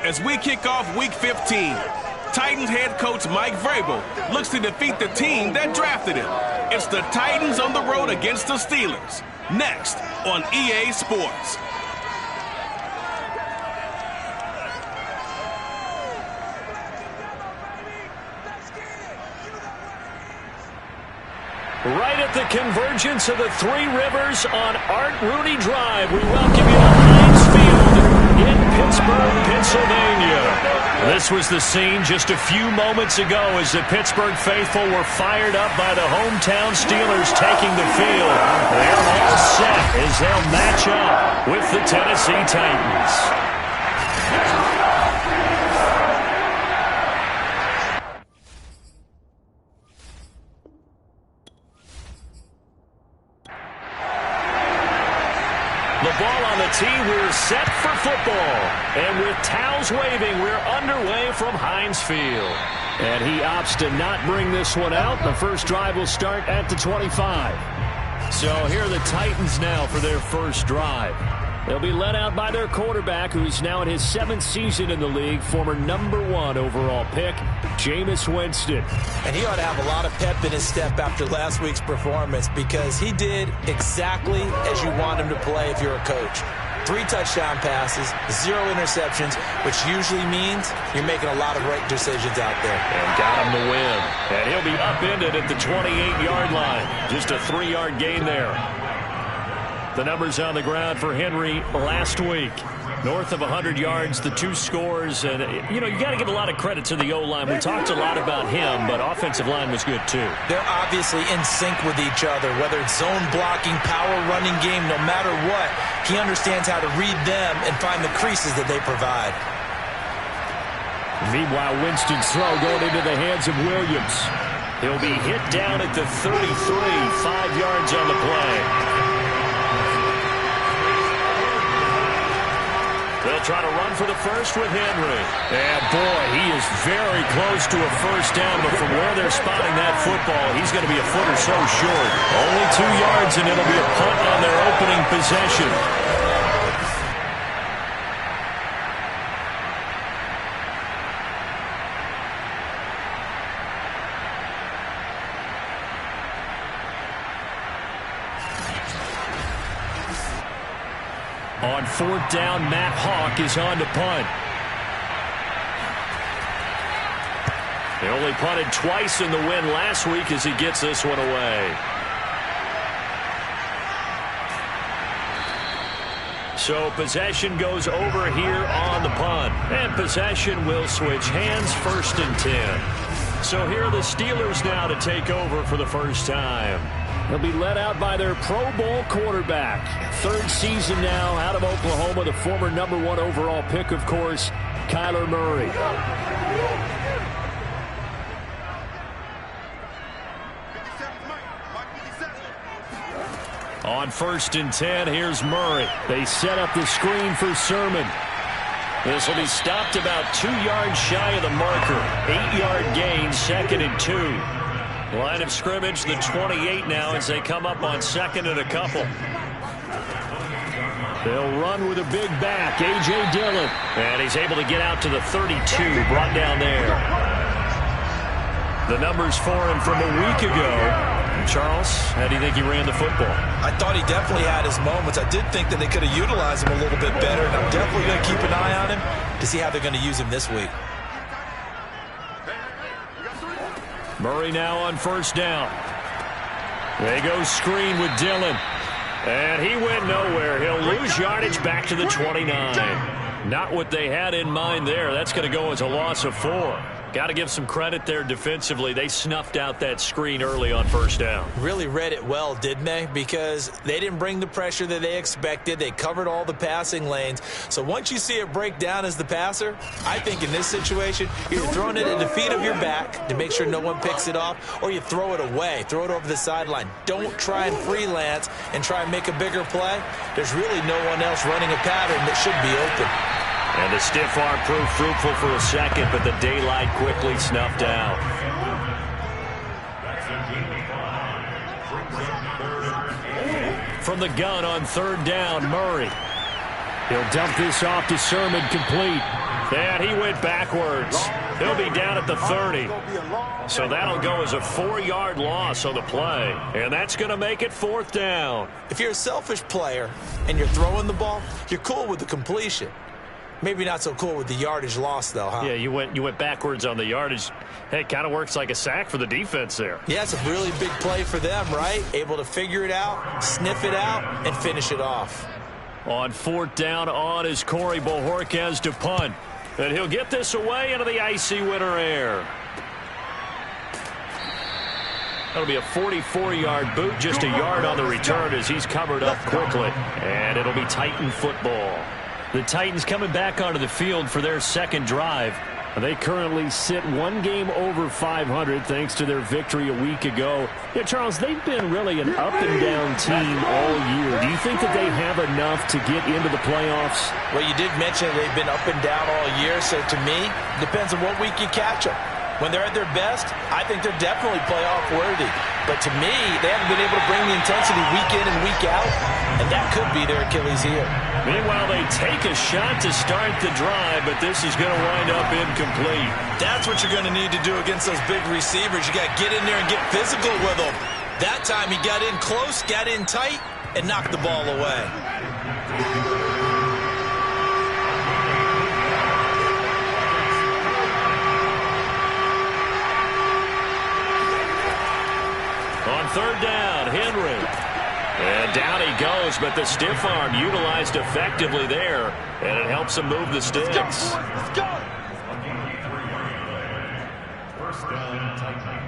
as we kick off Week 15. Titans head coach Mike Vrabel looks to defeat the team that drafted him. It's the Titans on the road against the Steelers. Next on EA Sports. Right at the convergence of the Three Rivers on Art Rooney Drive, we welcome you to Heinz Field in Pittsburgh, Pennsylvania. This was the scene just a few moments ago as the Pittsburgh faithful were fired up by the hometown Steelers taking the field. They're all set as they'll match up with the Tennessee Titans. The ball on the tee, we're set for football. And with towels waving, we're underway from Heinz Field. And he opts to not bring this one out. The first drive will start at the 25. So here are the Titans now for their first drive. They'll be led out by their quarterback, who's now in his 7th season in the league, former #1 overall pick, Jameis Winston. And he ought to have a lot of pep in his step after last week's performance because he did exactly as you want him to play if you're a coach. 3 touchdown passes, 0 interceptions, which usually means you're making a lot of right decisions out there. And got him to win. And he'll be upended at the 28-yard line. Just a 3-yard gain there. The numbers on the ground for Henry last week. North of 100 yards, the 2 scores. And, you got to give a lot of credit to the O-line. We talked a lot about him, but offensive line was good, too. They're obviously in sync with each other, whether it's zone blocking, power running game, no matter what. He understands how to read them and find the creases that they provide. Meanwhile, Winston's throw going into the hands of Williams. He'll be hit down at the 33, 5 yards on the play. They'll try to run for the first with Henry. And, boy, he is very close to a first down, but from where they're spotting that football, he's going to be a foot or so short. Only 2 yards, and it'll be a punt on their opening possession. On 4th down, Matt Hawk is on to punt. They only punted twice in the win last week as he gets this one away. So possession goes over here on the punt. And possession will switch hands, 1st and 10. So here are the Steelers now to take over for the first time. They'll be led out by their Pro Bowl quarterback. 3rd season now out of Oklahoma, the former #1 overall pick, of course, Kyler Murray. On 1st and 10, here's Murray. They set up the screen for Sermon. This will be stopped about 2 yards shy of the marker. 8-yard gain, 2nd and 2. Line of scrimmage, the 28 now as they come up on 2nd and a couple. They'll run with a big back, A.J. Dillon. And he's able to get out to the 32, brought down there. The numbers for him from a week ago. Charles, how do you think he ran the football? I thought he definitely had his moments. I did think that they could have utilized him a little bit better, and I'm definitely going to keep an eye on him to see how they're going to use him this week. Murray now on 1st down. They go screen with Dillon. And he went nowhere. He'll lose yardage back to the 29. Not what they had in mind there. That's going to go as a loss of 4. Got to give some credit there defensively. They snuffed out that screen early on 1st down. Really read it well, didn't they? Because they didn't bring the pressure that they expected. They covered all the passing lanes. So once you see it break down as the passer, I think in this situation, you're throwing it at the feet of your back to make sure no one picks it off, or you throw it away, throw it over the sideline. Don't try and freelance and try and make a bigger play. There's really no one else running a pattern that should be open. And the stiff arm proved fruitful for a second, but the daylight quickly snuffed out. From the gun on 3rd down, Murray. He'll dump this off to Sermon, complete. And he went backwards. He'll be down at the 30. So that'll go as a 4-yard loss on the play. And that's going to make it 4th down. If you're a selfish player and you're throwing the ball, you're cool with the completion. Maybe not so cool with the yardage loss, though, huh? Yeah, you went backwards on the yardage. Hey, it kind of works like a sack for the defense there. Yeah, it's a really big play for them, right? Able to figure it out, sniff it out, and finish it off. On 4th down on is Corey Bojorquez to punt. And he'll get this away into the icy winter air. That'll be a 44-yard boot, just a yard on the return as he's covered up quickly. And it'll be Titan football. The Titans coming back onto the field for their second drive. They currently sit 1 game over 500 thanks to their victory a week ago. Yeah, Charles, they've been really an up-and-down team all year. Do you think that they have enough to get into the playoffs? Well, you did mention they've been up and down all year, so to me, depends on what week you catch them. When they're at their best, I think they're definitely playoff worthy. But to me, they haven't been able to bring the intensity week in and week out, and that could be their Achilles heel. Meanwhile, they take a shot to start the drive, but this is going to wind up incomplete. That's what you're going to need to do against those big receivers. You got to get in there and get physical with them. That time he got in close, got in tight, and knocked the ball away. On 3rd down, Henry. And down he goes, but the stiff arm utilized effectively there, and it helps him move the sticks. Let's go. First down, Titans.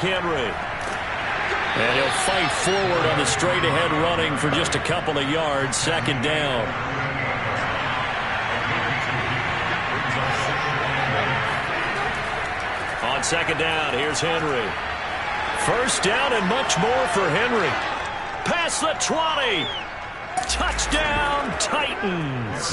Henry. And he'll fight forward on the straight-ahead running for just a couple of yards. 2nd down. On 2nd down, here's Henry. 1st down and much more for Henry. Past the 20. Touchdown, Titans.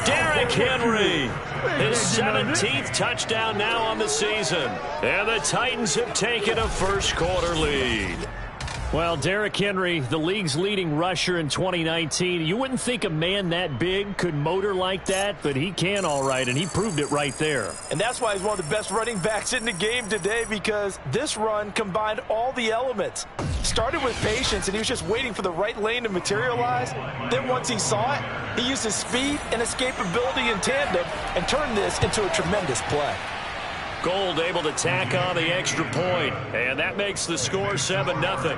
Derrick Henry. His 17th touchdown now on the season. And the Titans have taken a first-quarter lead. Well, Derrick Henry, the league's leading rusher in 2019. You wouldn't think a man that big could motor like that, but he can all right, and he proved it right there. And that's why he's one of the best running backs in the game today, because this run combined all the elements. Started with patience, and he was just waiting for the right lane to materialize. Then once he saw it, he used his speed and escapability in tandem and turned this into a tremendous play. Gold able to tack on the extra point, and that makes the score 7-0.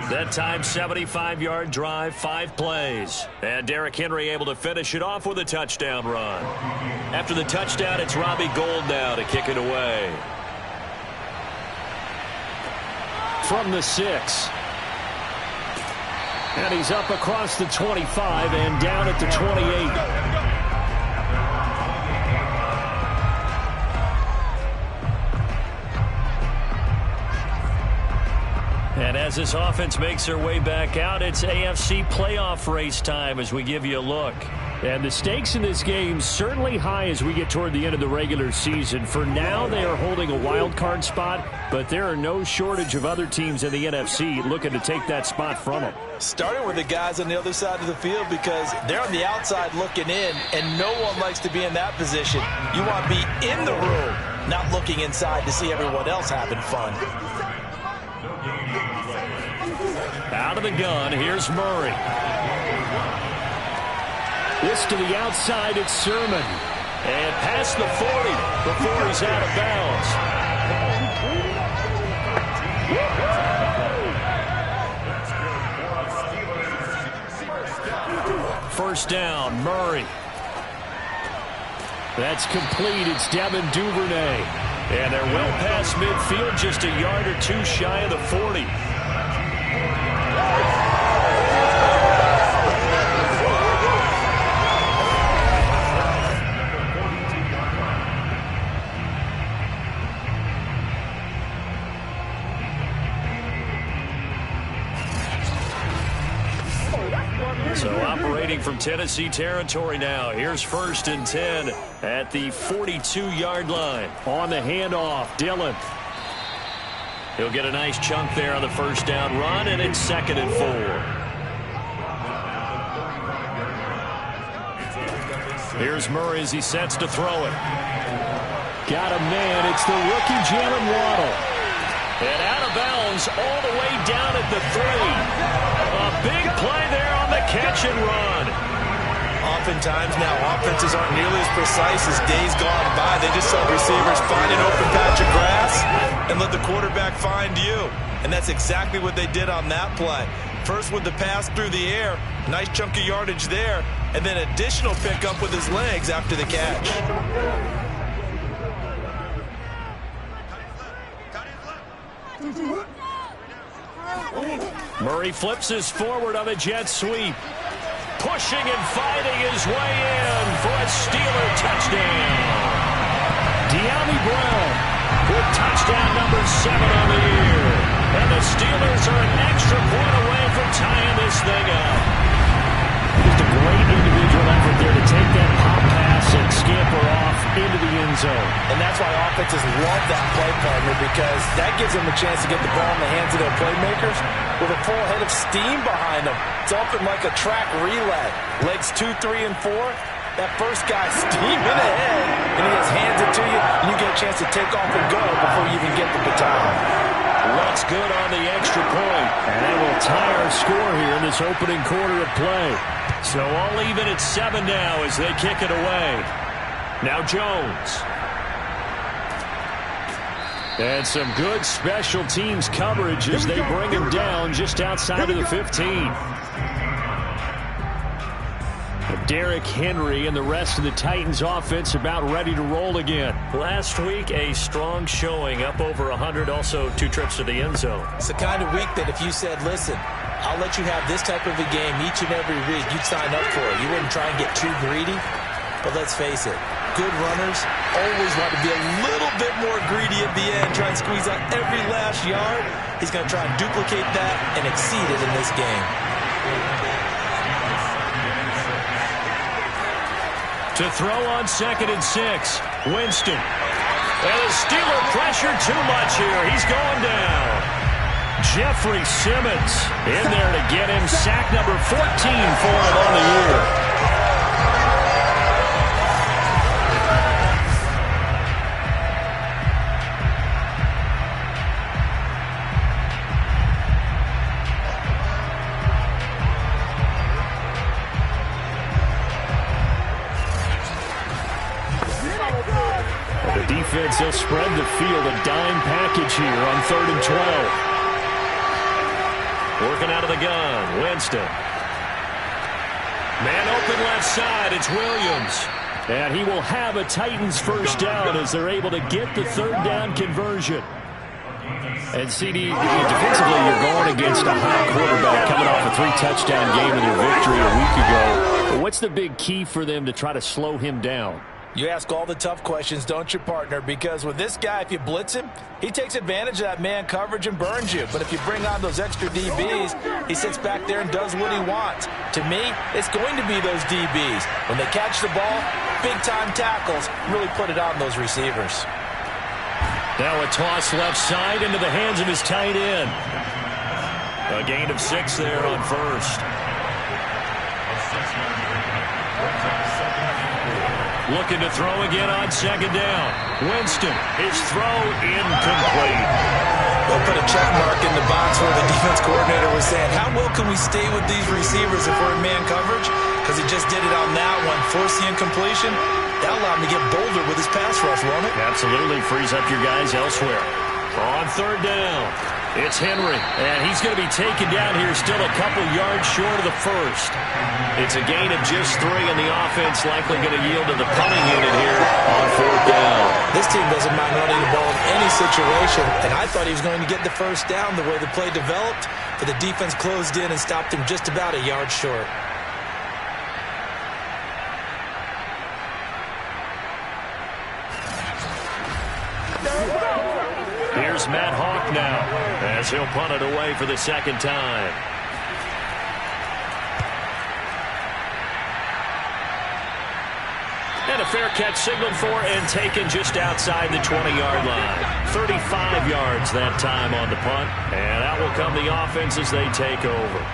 That time, 75-yard drive, 5 plays. And Derrick Henry able to finish it off with a touchdown run. After the touchdown, it's Robbie Gould now to kick it away. From the 6. And he's up across the 25 and down at the 28. And as this offense makes their way back out, it's AFC playoff race time as we give you a look. And the stakes in this game certainly high as we get toward the end of the regular season. For now, they are holding a wild card spot, but there are no shortage of other teams in the NFC looking to take that spot from them. Starting with the guys on the other side of the field, because they're on the outside looking in, and no one likes to be in that position. You want to be in the room, not looking inside to see everyone else having fun. Out of the gun, here's Murray. This to the outside, it's Sermon. And past the 40 before he's out of bounds. First down, Murray. That's complete. It's Devin Duvernay. And they're well past midfield, just a yard or two shy of the 40. So operating from Tennessee territory now. Here's 1st and 10 at the 42-yard line. On the handoff, Dillon. He'll get a nice chunk there on the first down run, and it's 2nd and 4. Here's Murray as he sets to throw it. Got a man. It's the rookie Jalen Waddle. And out of bounds all the way down at the 3. A big play there on the catch and run. Oftentimes now offenses aren't nearly as precise as days gone by. They just let receivers find an open patch of grass and let the quarterback find you. And that's exactly what they did on that play. First with the pass through the air, nice chunk of yardage there, and then additional pickup with his legs after the catch. Murray flips his forward on a jet sweep. Pushing and fighting his way in for a Steeler touchdown. De'Ami Brown with touchdown number 7 on the year. And the Steelers are an extra point away from tying this thing up. Just a great individual effort there to take that pop pass and scamper off into the end zone. And that's why offenses love that play, partner, because that gives them a chance to get the ball in the hands of their playmakers with a full head of steam behind them. It's often like a track relay. Legs 2, 3, and 4. That first guy steaming ahead, and he just hands it to you, and you get a chance to take off and go before you even get the baton. Looks good on the extra point. And that will tie our score here in this opening quarter of play. So all even at 7 now as they kick it away. Now Jones. And some good special teams coverage as they bring him down just outside of the 15. Derrick Henry and the rest of the Titans offense about ready to roll again. Last week, a strong showing, up over 100, also 2 trips to the end zone. It's the kind of week that if you said, listen, I'll let you have this type of a game each and every week, you'd sign up for it. You wouldn't try and get too greedy. But let's face it, good runners always want to be a little bit more greedy at the end, try and squeeze out every last yard. He's going to try and duplicate that and exceed it in this game. To throw on 2nd and 6, Winston. And the Steeler pressure too much here. He's going down. Jeffrey Simmons in there to get him sack number 14 for him on the year. They'll spread the field, a dime package here on 3rd and 12. Working out of the gun, Winston. Man open left side, it's Williams. And he will have a Titans first down as they're able to get the 3rd down conversion. And CD, defensively, you're going against a hot quarterback coming off a 3-touchdown game in their victory a week ago. But what's the big key for them to try to slow him down? You ask all the tough questions, don't you, partner? Because with this guy, if you blitz him, he takes advantage of that man coverage and burns you. But if you bring on those extra DBs, he sits back there and does what he wants. To me, it's going to be those DBs. When they catch the ball, big-time tackles really put it on those receivers. Now a toss left side into the hands of his tight end. A gain of 6 there on 1st. Looking to throw again on 2nd down. Winston, his throw incomplete. They'll put a check mark in the box where the defense coordinator was saying, how well can we stay with these receivers if we're in man coverage? Because he just did it on that one, forced the incompletion. That'll allow him to get bolder with his pass rush, won't it? Absolutely, frees up your guys elsewhere. On 3rd down, it's Henry, and he's going to be taken down here still a couple yards short of the 1st. It's a gain of just 3, and the offense likely going to yield to the punting unit here on 4th down. This team doesn't mind running the ball in any situation, and I thought he was going to get the first down the way the play developed, but the defense closed in and stopped him just about a yard short. Here's Matt Hawk now as he'll punt it away for the 2nd time. And a fair catch signaled for and taken just outside the 20-yard line. 35 yards that time on the punt. And out will come the offense as they take over.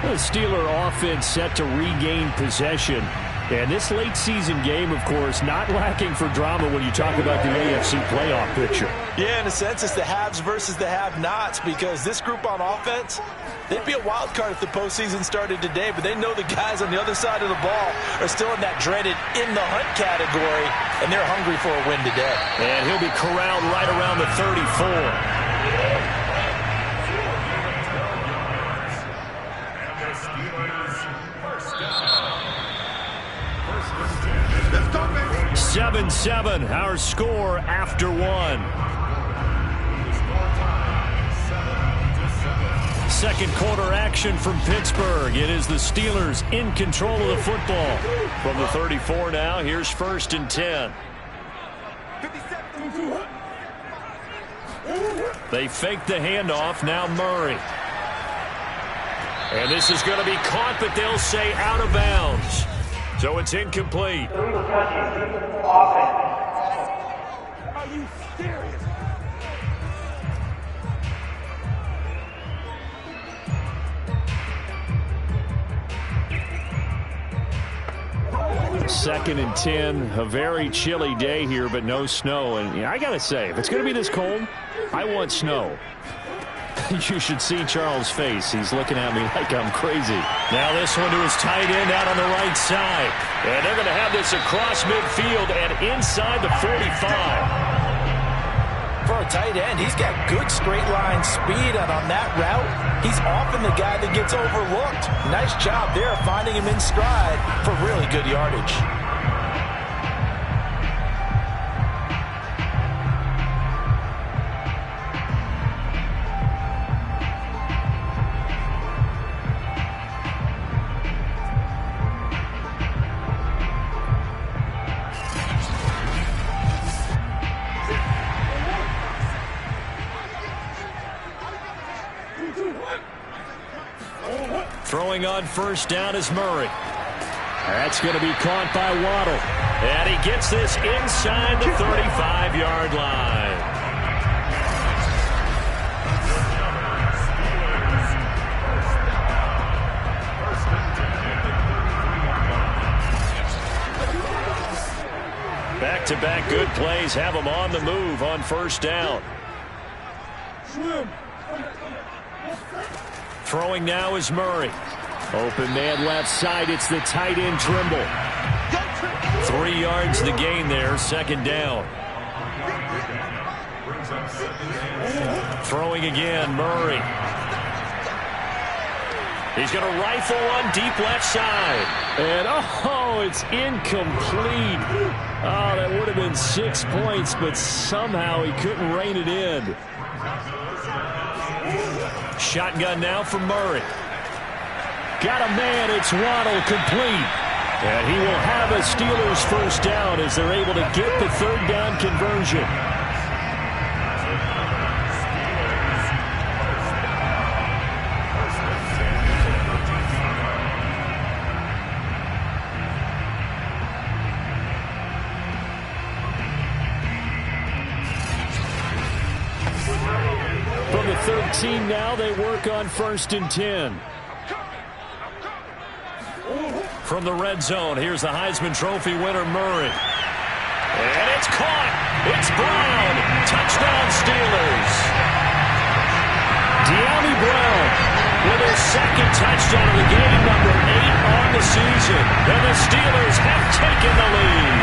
The Steeler offense set to regain possession. And this late-season game, of course, not lacking for drama when you talk about the AFC playoff picture. Yeah, in a sense, it's the haves versus the have-nots, because this group on offense, they'd be a wild card if the postseason started today, but they know the guys on the other side of the ball are still in that dreaded in-the-hunt category, and they're hungry for a win today. And he'll be corralled right around the 34. Let's go, baby. 7-7, our score after one. Second quarter action from Pittsburgh. It is the Steelers in control of the football. From the 34 now, here's 1st and 10. They fake the handoff, now Murray. And this is going to be caught, but they'll say out of bounds. So it's incomplete. Are you serious? Second and 10, a very chilly day here, but no snow. And I got to say, if it's going to be this cold, I want snow. You should see Charles' face. He's looking at me like I'm crazy. Now this one to his tight end out on the right side. And they're going to have this across midfield and inside the 45. For a tight end, he's got good straight line speed, and on that route, he's often the guy that gets overlooked. Nice job there finding him in stride for really good yardage. Throwing on 1st down is Murray. That's going to be caught by Waddle. And he gets this inside the 35-yard line. Back-to-back good plays have him on the move on 1st down. Throwing now is Murray. Open man left side. It's the tight end Trimble. 3 yards the gain there. 2nd down. Throwing again, Murray. He's going to rifle one deep left side. And, oh, it's incomplete. Oh, that would have been 6 points, but somehow he couldn't rein it in. Shotgun now for Murray. Got a man. It's Waddle, complete. And he will have a Steelers 1st down as they're able to get the 3rd down conversion. From the 13 now, they work on 1st and 10. From the red zone, here's the Heisman Trophy winner, Murray. And it's caught. It's Brown. Touchdown, Steelers. De'Ami Brown with his 2nd touchdown of the game, number 8 on the season. And the Steelers have taken the lead.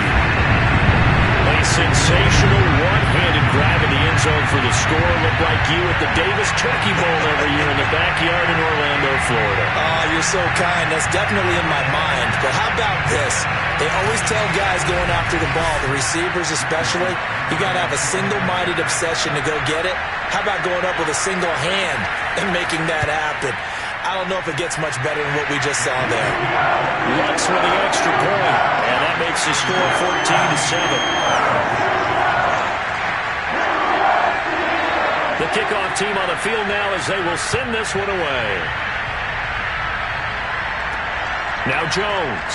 A sensational one-handed grab in the end zone for the score. Looked like you at the Davis Turkey Bowl every year in the backyard in Orlando, Florida. Oh, you're so kind. That's definitely in my mind. But how about this? They always tell guys going after the ball, the receivers especially, you got to have a single-minded obsession to go get it. How about going up with a single hand and making that happen? I don't know if it gets much better than what we just saw there. Lux with the extra point, and that makes the score 14-7. The kickoff team on the field now as they will send this one away. Now Jones.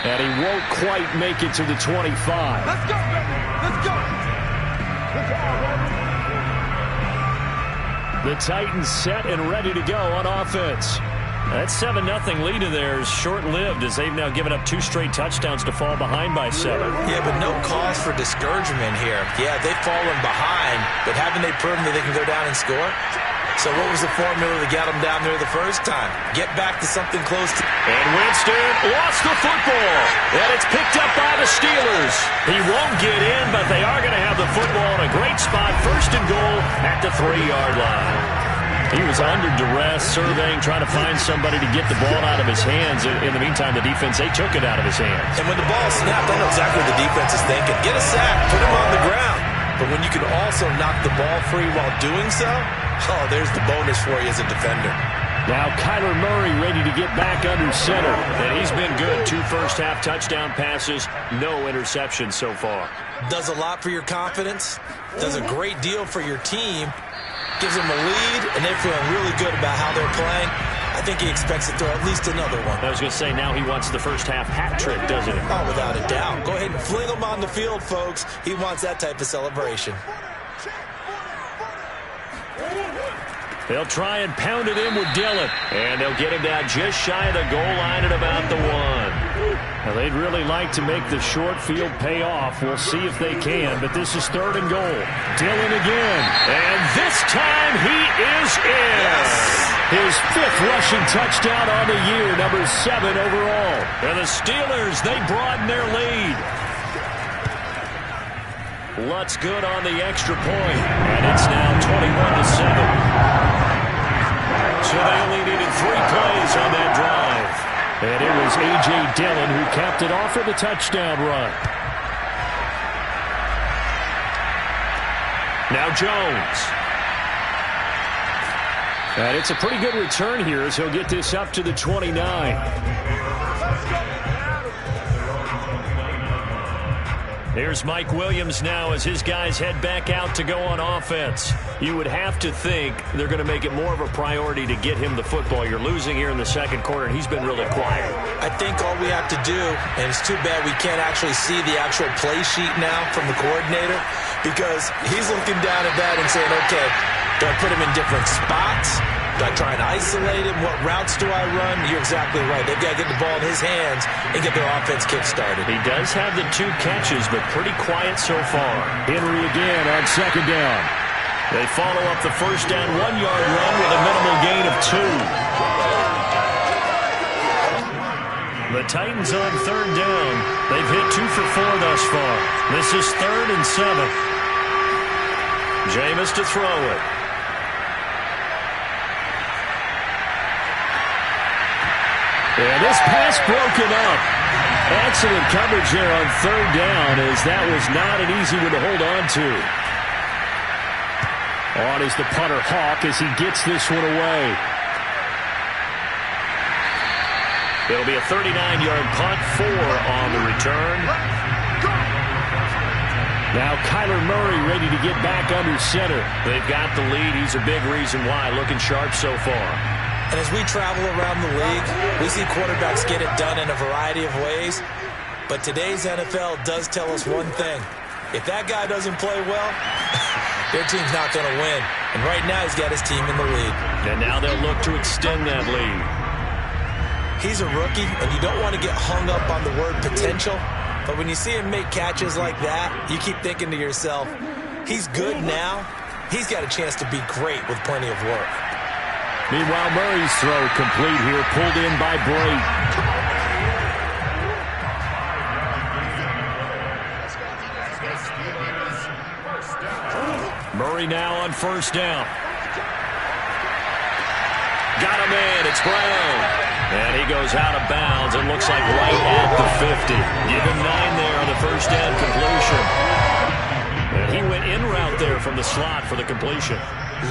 And he won't quite make it to the 25. Let's go, baby. Let's go. The Titans set and ready to go on offense. That 7-0 lead of theirs short-lived as they've now given up 2 straight touchdowns to fall behind by 7. Yeah, but no cause for discouragement here. Yeah, they've fallen behind, but haven't they proven that they can go down and score? So what was the formula that got them down there the first time? Get back to something close to... And Winston lost the football. And it's picked up by the Steelers. He won't get in, but they are going to have the football in a great spot. 1st and goal at the 3-yard line. He was under duress, surveying, trying to find somebody to get the ball out of his hands. In the meantime, the defense, they took it out of his hands. And when the ball snapped, I know exactly what the defense is thinking. Get a sack, put him on the ground. But when you can also knock the ball free while doing so, oh, there's the bonus for you as a defender. Now Kyler Murray ready to get back under center. And he's been good. 2 first-half touchdown passes, no interceptions so far. Does a lot for your confidence, does a great deal for your team, gives them a lead, and they're feeling really good about how they're playing. I think he expects to throw at least another one. I was going to say, now he wants the first-half hat trick, doesn't he? Oh, without a doubt. Go ahead and fling him on the field, folks. He wants that type of celebration. They'll try and pound it in with Dillon. And they'll get him down just shy of the goal line at about the 1. Now, they'd really like to make the short field pay off. We'll see if they can, but this is 3rd and goal. Dillon again. And this time he is in. Yes. His 5th rushing touchdown on the year, number 7 overall. And the Steelers, they broaden their lead. Lutz good on the extra point. And it's now 21-7. So they only needed 3 plays on that drive. And it was A.J. Dillon who capped it off with a touchdown run. Now Jones. And it's a pretty good return here as he'll get this up to the 29. Here's Mike Williams now as his guys head back out to go on offense. You would have to think they're going to make it more of a priority to get him the football. You're losing here in the 2nd quarter, and he's been really quiet. I think all we have to do, and it's too bad we can't actually see the actual play sheet now from the coordinator, because he's looking down at that and saying, okay, do I put him in different spots? Do I try and isolate him? What routes do I run? You're exactly right. They've got to get the ball in his hands and get their offense kick-started. He does have the 2 catches, but pretty quiet so far. Henry again on 2nd down. They follow up the first down 1-yard run with a minimal gain of 2. The Titans on 3rd down. They've hit 2 for 4 thus far. This is 3rd and 7. Jameis to throw it. And this pass broken up. Excellent coverage there on 3rd down, as that was not an easy one to hold on to. On is the punter Hawk as he gets this one away. It'll be a 39-yard punt, 4 on the return. Now Kyler Murray ready to get back under center. They've got the lead. He's a big reason why. Looking sharp so far. And as we travel around the league, we see quarterbacks get it done in a variety of ways. But today's NFL does tell us one thing. If that guy doesn't play well, their team's not going to win. And right now he's got his team in the lead. And now they'll look to extend that lead. He's a rookie, and you don't want to get hung up on the word potential. But when you see him make catches like that, you keep thinking to yourself, he's good now. He's got a chance to be great with plenty of work. Meanwhile, Murray's throw complete here, pulled in by Brate. Murray now on 1st down. Got a man, it's Brown. And he goes out of bounds, it looks like right at the 50. Give him 9 there on the 1st down completion. And he went in route there from the slot for the completion.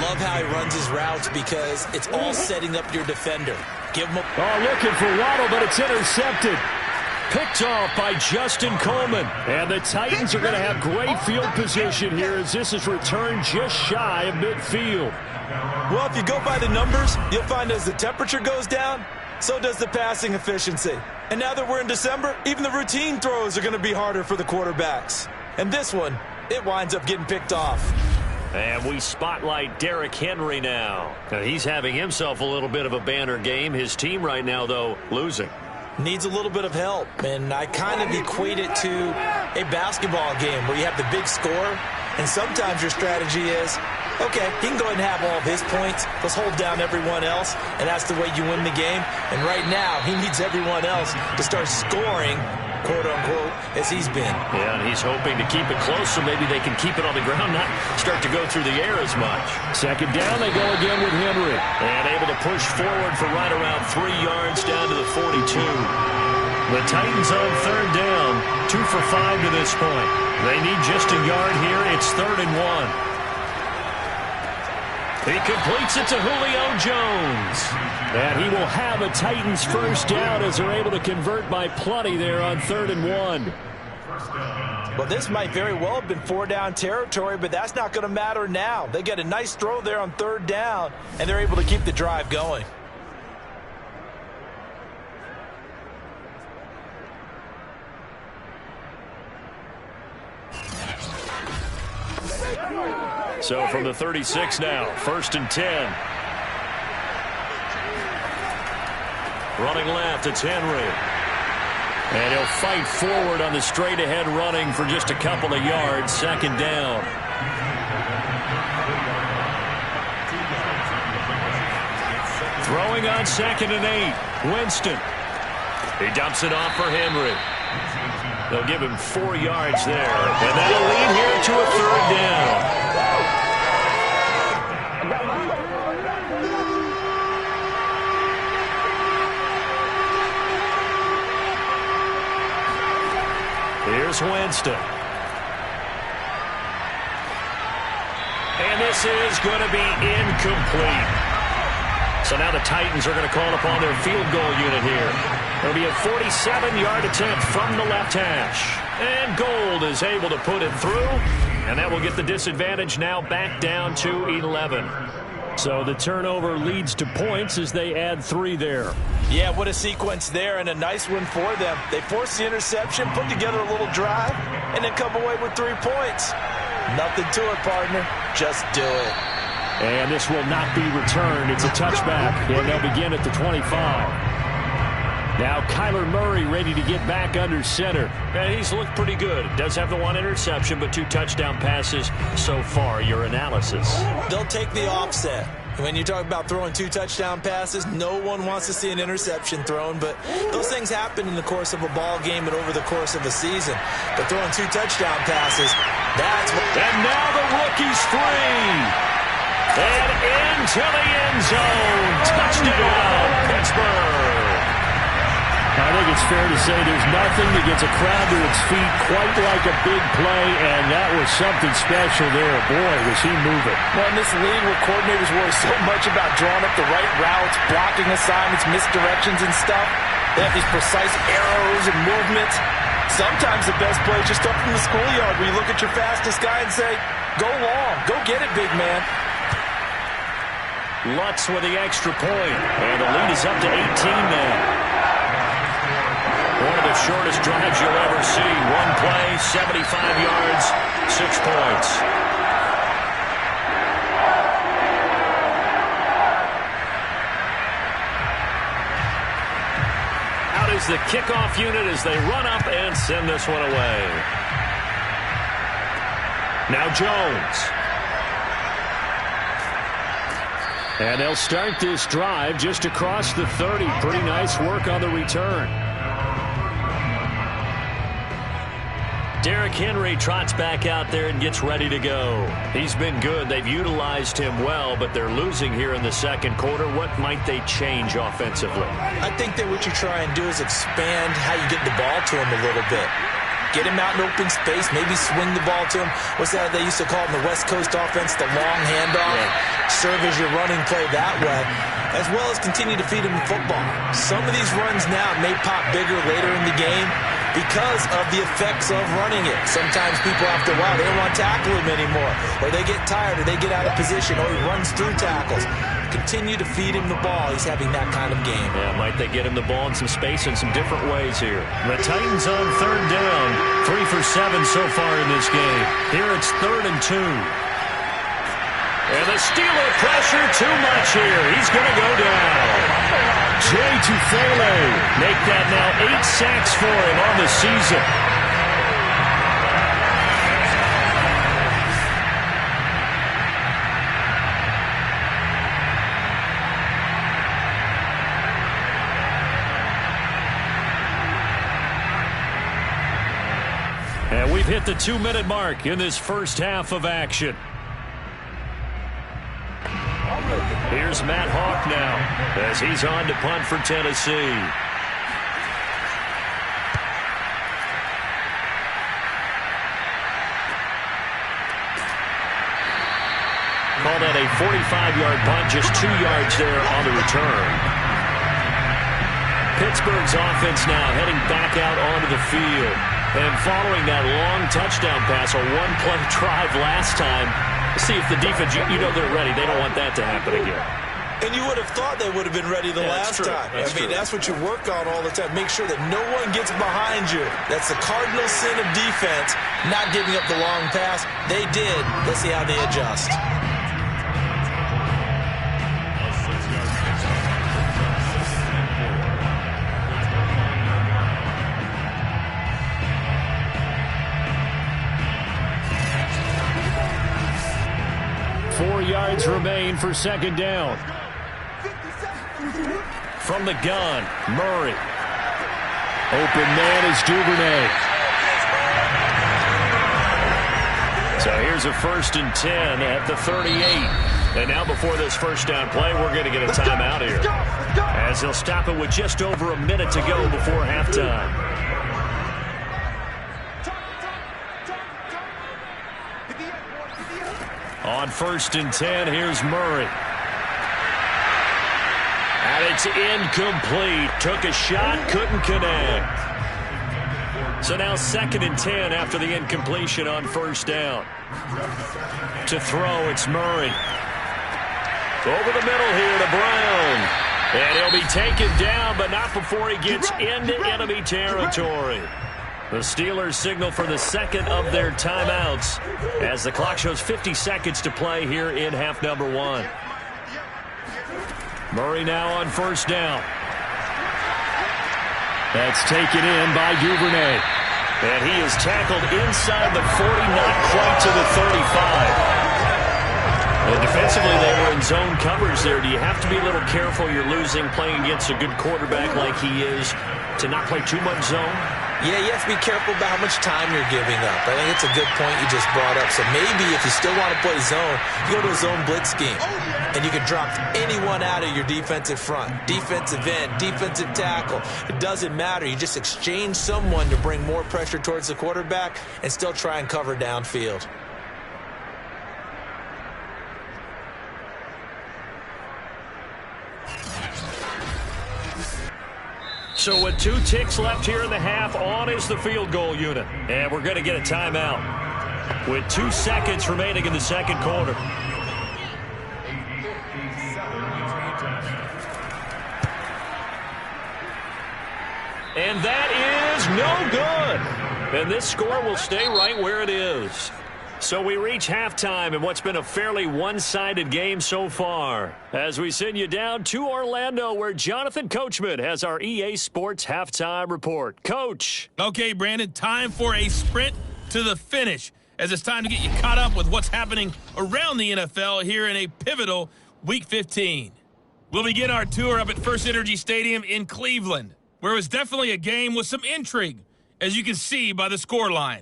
Love how he runs his routes because it's all setting up your defender. Give him a... Oh, looking for Waddle, but it's intercepted. Picked off by Justin Coleman. And the Titans are going to have great field position here as this is returned just shy of midfield. Well, if you go by the numbers, you'll find as the temperature goes down, So does the passing efficiency. And now that we're in December, even the routine throws are going to be harder for the quarterbacks. And this one, it winds up getting picked off. And we spotlight Derrick Henry now. He's having himself a little bit of a banner game. His team right now, though, losing. Needs a little bit of help, and I kind of equate it to a basketball game where you have the big score, and sometimes your strategy is, okay, he can go ahead and have all of his points. Let's hold down everyone else, and that's the way you win the game. And right now, he needs everyone else to start scoring, quote-unquote, as he's been. Yeah, and he's hoping to keep it close so maybe they can keep it on the ground, not start to go through the air as much. Second down, they go again with Henry. And able to push forward for right around 3 yards down to the 42. The Titans on third down, 2 for 5 to this point. They need just a yard here. It's 3rd and 1. He completes it to Julio Jones. And he will have a Titans first down as they're able to convert by plenty there on 3rd and 1. Well, this might very well have been 4-down territory, but that's not going to matter now. They get a nice throw there on 3rd down, and they're able to keep the drive going. So from the 36 now, 1st and 10. Running left, it's Henry. And he'll fight forward on the straight-ahead running for just a couple of yards. 2nd down. Throwing on 2nd and 8. Winston. He dumps it off for Henry. They'll give him 4 yards there. And that'll lead here to a 3rd down. Here's Winston. And this is going to be incomplete. So now the Titans are going to call upon their field goal unit here. It'll be a 47-yard attempt from the left hash. And Gold is able to put it through. And that will get the disadvantage now back down to 11. So the turnover leads to points as they add 3 there. Yeah, what a sequence there, and a nice one for them. They forced the interception, put together a little drive, and then come away with 3 points. Nothing to it, partner. Just do it. And this will not be returned. It's a touchback, and they'll begin at the 25. Now Kyler Murray ready to get back under center. And he's looked pretty good. Does have the 1 interception, but 2 touchdown passes so far. Your analysis? They'll take the offset. When you talk about throwing 2 touchdown passes, no one wants to see an interception thrown, but those things happen in the course of a ball game and over the course of a season. But throwing 2 touchdown passes, that's what... And now the rookie's free. And into the end zone. Touchdown, Pittsburgh. I think it's fair to say there's nothing that gets a crowd to its feet quite like a big play, and that was something special there. Boy, was he moving. Well, in this league where coordinators worry so much about drawing up the right routes, blocking assignments, misdirections and stuff, they have these precise arrows and movements. Sometimes the best play is just up from the schoolyard where you look at your fastest guy and say, go long, go get it, big man. Lutz with the extra point, and the lead is up to 18 now. One of the shortest drives you'll ever see. 1 play, 75 yards, 6 points. Out is the kickoff unit as they run up and send this one away. Now Jones. And they'll start this drive just across the 30. Pretty nice work on the return. Derrick Henry trots back out there and gets ready to go. He's been good. They've utilized him well, but they're losing here in the 2nd quarter. What might they change offensively? I think that what you try and do is expand how you get the ball to him a little bit. Get him out in open space, maybe swing the ball to him. What's that they used to call it in the West Coast offense, the long handoff? Yeah. Serve as your running play that way, as well as continue to feed him the football. Some of these runs now may pop bigger later in the game, because of the effects of running it. Sometimes people, after a while, they don't want to tackle him anymore, or they get tired, or they get out of position, or he runs through tackles. Continue to feed him the ball. He's having that kind of game. Yeah, might they get him the ball in some space in some different ways here. The Titans on third down. 3 for 7 so far in this game. Here it's 3rd and 2. And the Steeler pressure too much here. He's going to go down. Jay Tufele make that now 8 sacks for him on the season. And we've hit the 2-minute mark in this first half of action. Here's Matt Hawk now as he's on to punt for Tennessee. Call that a 45-yard punt, just 2 yards there on the return. Pittsburgh's offense now heading back out onto the field. And following that long touchdown pass, a one-play drive last time, see if the defense, you know they're ready. They don't want that to happen again. And you would have thought they would have been ready the last time. That's what you work on all the time. Make sure that no one gets behind you. That's the cardinal sin of defense, not giving up the long pass. They did. Let's see how they adjust. Yards remain for second down. From the gun, Murray. Open man is Duvernay. So here's a 1st and 10 at the 38. And now before this first down play, we're going to get a timeout here, as they'll stop it with just over a minute to go before halftime. On 1st and 10, here's Murray. And it's incomplete. Took a shot, couldn't connect. So now 2nd and 10 after the incompletion on 1st down. To throw, it's Murray. Over the middle here to Brown. And he'll be taken down, but not before he gets into enemy territory. The Steelers signal for the second of their timeouts as the clock shows 50 seconds to play here in half number 1. Murray now on 1st down. That's taken in by Duvernay. And he is tackled inside the 40, not quite to the 35. And defensively, they were in zone coverage there. Do you have to be a little careful? You're losing, playing against a good quarterback like he is, to not play too much zone? Yeah, you have to be careful about how much time you're giving up. I think it's a good point you just brought up. So maybe if you still want to play zone, you go to a zone blitz scheme. And you can drop anyone out of your defensive front. Defensive end, defensive tackle. It doesn't matter. You just exchange someone to bring more pressure towards the quarterback and still try and cover downfield. So with 2 ticks left here in the half, on is the field goal unit. And we're going to get a timeout with 2 seconds remaining in the second quarter. And that is no good. And this score will stay right where it is. So we reach halftime in what's been a fairly one-sided game so far, as we send you down to Orlando, where Jonathan Coachman has our EA Sports halftime report. Coach. Okay, Brandon, time for a sprint to the finish, as it's time to get you caught up with what's happening around the NFL here in a pivotal Week 15. We'll begin our tour up at First Energy Stadium in Cleveland, where it was definitely a game with some intrigue, as you can see by the scoreline.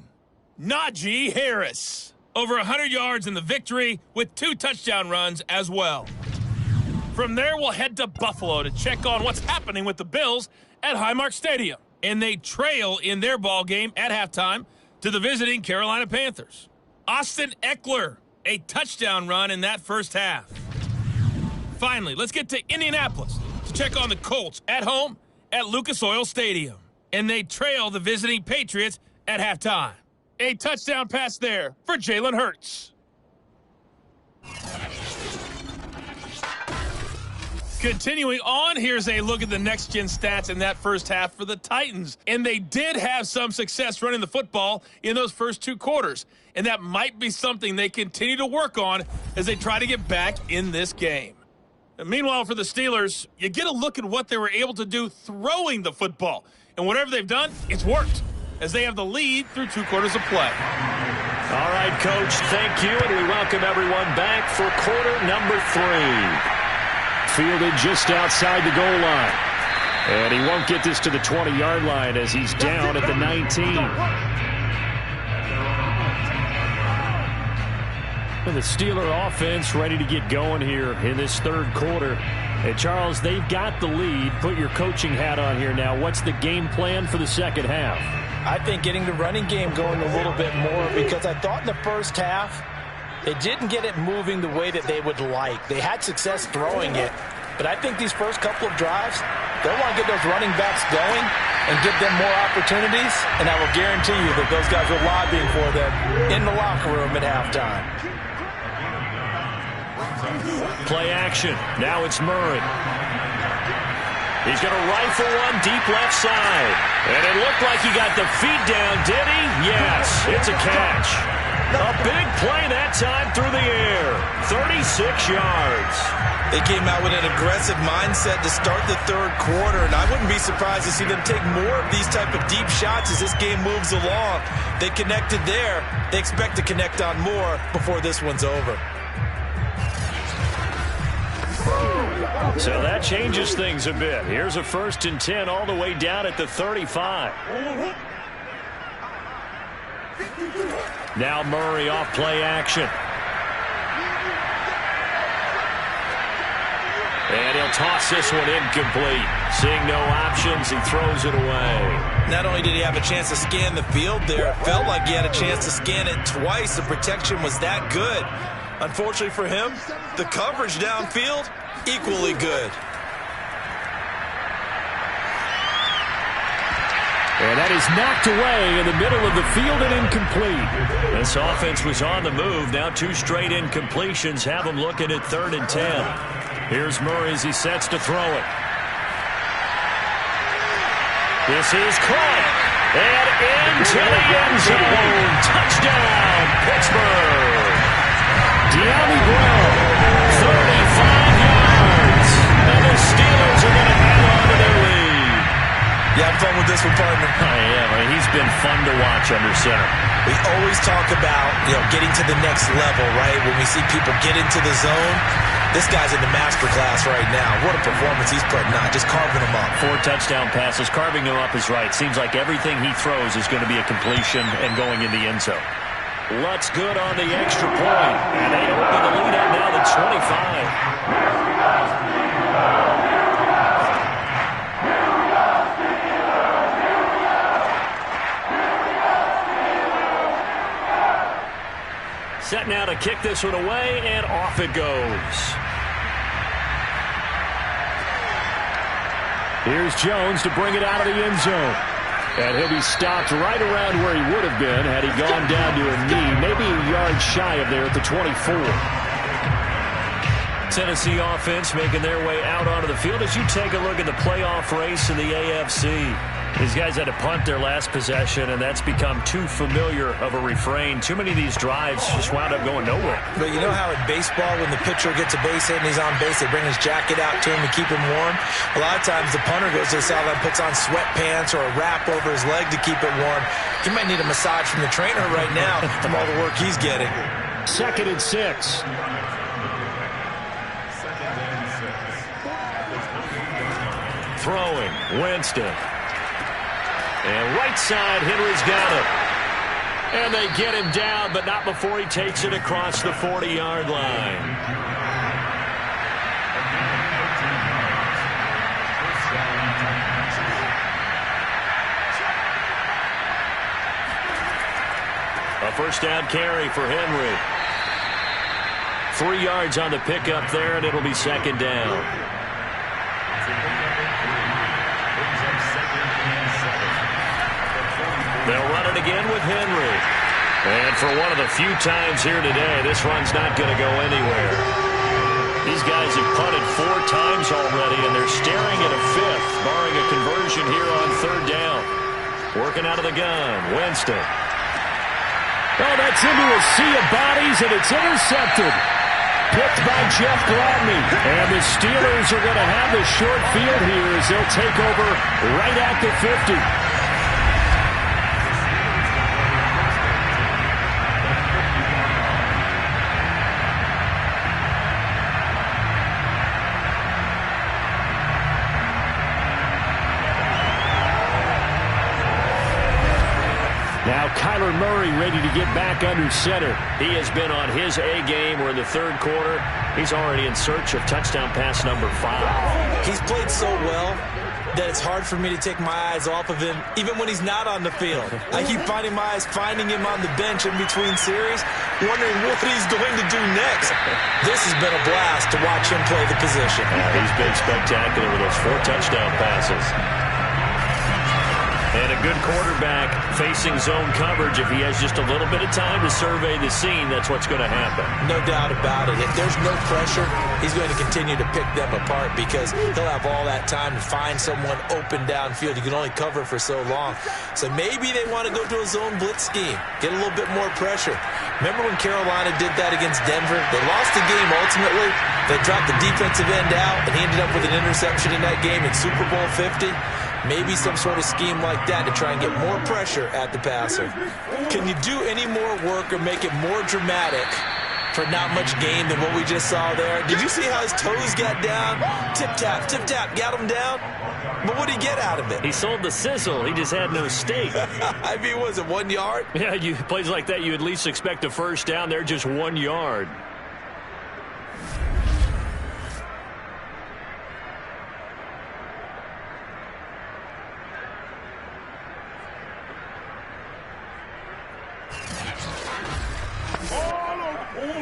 Najee Harris, over 100 yards in the victory with 2 touchdown runs as well. From there, we'll head to Buffalo to check on what's happening with the Bills at Highmark Stadium. And they trail in their ball game at halftime to the visiting Carolina Panthers. Austin Eckler, a touchdown run in that first half. Finally, let's get to Indianapolis to check on the Colts at home at Lucas Oil Stadium. and they trail the visiting Patriots at halftime. A touchdown pass there for Jalen Hurts. Continuing on, here's a look at the next-gen stats in that first half for the Titans. And they did have some success running the football in those first 2 quarters. And that might be something they continue to work on as they try to get back in this game. And meanwhile, for the Steelers, you get a look at what they were able to do throwing the football. And whatever they've done, it's worked, as they have the lead through 2 quarters of play. All right, Coach, thank you, and we welcome everyone back for quarter number 3. Fielded just outside the goal line. And he won't get this to the 20-yard line as he's down at the 19. And the Steeler offense ready to get going here in this third quarter. And Charles, they've got the lead. Put your coaching hat on here now. What's the game plan for the second half? I think getting the running game going a little bit more, because I thought in the first half they didn't get it moving the way that they would like. They had success throwing it, but I think these first couple of drives, they'll want to get those running backs going and give them more opportunities, and I will guarantee you that those guys are lobbying for them in the locker room at halftime. Play action. Now it's Murray. He's going to rifle one deep left side. And it looked like he got the feet down, did he? Yes, it's a catch. A big play that time through the air. 36 yards. They came out with an aggressive mindset to start the third quarter, and I wouldn't be surprised to see them take more of these type of deep shots as this game moves along. They connected there. They expect to connect on more before this one's over. So that changes things a bit. Here's a 1st and 10 all the way down at the 35. Now Murray off play action. And he'll toss this one incomplete. Seeing no options, he throws it away. Not only did he have a chance to scan the field there, it felt like he had a chance to scan it twice. The protection was that good. Unfortunately for him, the coverage downfield, equally good. And that is knocked away in the middle of the field and incomplete. This offense was on the move. Now 2 straight incompletions have them looking at 3rd and 10. Here's Murray as he sets to throw it. This is caught. And into the end zone. Touchdown, Pittsburgh. De'Ami Brown, 35 yards. And the Steelers are going to hang on to their lead. You having fun with this one, partner? I am. I mean, he's been fun to watch under center. We always talk about, getting to the next level, right? When we see people get into the zone, this guy's in the master class right now. What a performance he's putting on, just carving them up. 4 touchdown passes. Carving them up is right. Seems like everything he throws is going to be a completion and going in the end zone. Lutz good on the extra point. And they open the lead up now to 25. Set now to kick this one away, and off it goes. Here's Jones to bring it out of the end zone. And he'll be stopped right around where he would have been had he gone down to a knee, maybe a yard shy of there at the 24. Tennessee offense making their way out onto the field as you take a look at the playoff race in the AFC. These guys had to punt their last possession, and that's become too familiar of a refrain. Too many of these drives just wound up going nowhere. But you know how in baseball, when the pitcher gets a base hit and he's on base, they bring his jacket out to him to keep him warm? A lot of times the punter goes to the sideline, puts on sweatpants or a wrap over his leg to keep it warm. He might need a massage from the trainer right now from all the work he's getting. 2nd and 6. Throwing, Winston. And right side, Henry's got it. And they get him down, but not before he takes it across the 40-yard line. A 1st down carry for Henry. 3 yards on the pickup there, and it'll be 2nd down. They'll run it again with Henry. And for one of the few times here today, this run's not going to go anywhere. These guys have punted 4 times already, and they're staring at a 5th, barring a conversion here on 3rd down. Working out of the gun, Winston. Oh, that's into a sea of bodies, and it's intercepted. Picked by Jeff Gladney. And the Steelers are going to have the short field here as they'll take over right at the 50. Now Kyler Murray ready to get back under center. He has been on his A game. We're in the 3rd quarter. He's already in search of touchdown pass number 5. He's played so well that it's hard for me to take my eyes off of him, even when he's not on the field. I keep finding my eyes finding him on the bench in between series, wondering what he's going to do next. This has been a blast to watch him play the position. He's been spectacular with those 4 touchdown passes. And a good quarterback facing zone coverage. If he has just a little bit of time to survey the scene, that's what's going to happen. No doubt about it. If there's no pressure, he's going to continue to pick them apart because he'll have all that time to find someone open downfield. You can only cover for so long. So maybe they want to go to a zone blitz scheme, get a little bit more pressure. Remember when Carolina did that against Denver? They lost the game ultimately. They dropped the defensive end out, and he ended up with an interception in that game in Super Bowl 50. Maybe some sort of scheme like that to try and get more pressure at the passer. Can you do any more work or make it more dramatic for not much gain than what we just saw there? Did you see how his toes got down? Tip-tap, got him down. But what did he get out of it? He sold the sizzle. He just had no steak. I mean, was it 1 yard? Yeah, plays like that, you at least expect a first down. They're just 1 yard.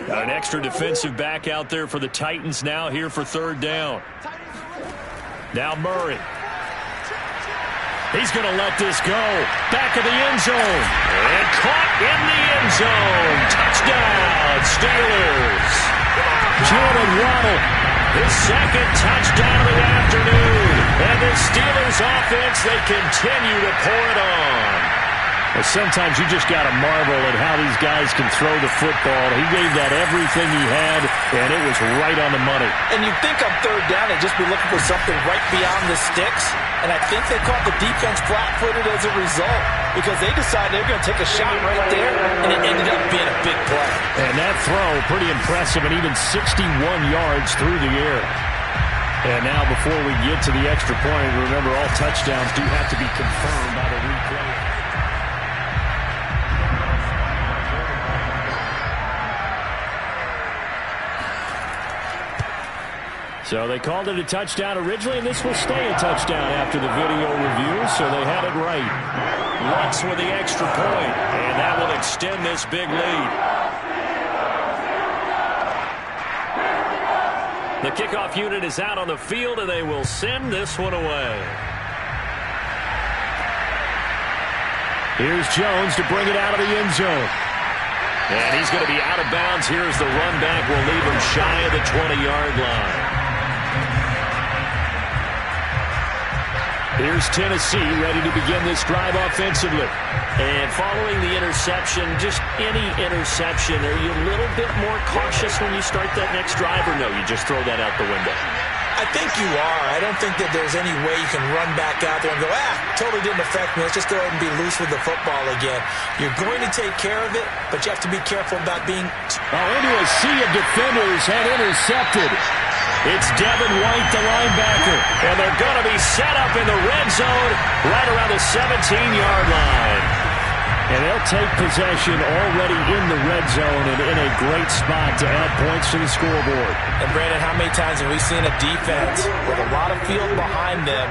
Got an extra defensive back out there for the Titans now here for 3rd down. Now Murray. He's going to let this go. Back of the end zone. And caught in the end zone. Touchdown, Steelers. Jalen Waddle. His 2nd touchdown of the afternoon. And the Steelers offense, they continue to pour it on. Well, sometimes you just got to marvel at how these guys can throw the football. He gave that everything he had, and it was right on the money. And you'd think on 3rd down they'd just be looking for something right beyond the sticks. And I think they caught the defense flat-footed as a result because they decided they were going to take a shot right there, and it ended up being a big play. And that throw, pretty impressive, and even 61 yards through the air. And now before we get to the extra point, remember all touchdowns do have to be confirmed by the replay. So they called it a touchdown originally, and this will stay a touchdown after the video review, so they had it right. Lutz with the extra point, and that will extend this big lead. The kickoff unit is out on the field, and they will send this one away. Here's Jones to bring it out of the end zone. And he's going to be out of bounds. Here's the run back. Will leave him shy of the 20-yard line. Here's Tennessee ready to begin this drive offensively. And following the interception, just any interception, are you a little bit more cautious when you start that next drive, or no, you just throw that out the window? I think you are. I don't think that there's any way you can run back out there and go, totally didn't affect me. Let's just go ahead and be loose with the football again. You're going to take care of it, but you have to be careful about being... into a sea of defenders and intercepted. It's Devin White, the linebacker. And they're going to be set up in the red zone right around the 17-yard line. And they'll take possession already in the red zone and in a great spot to add points to the scoreboard. And, Brandon, how many times have we seen a defense with a lot of field behind them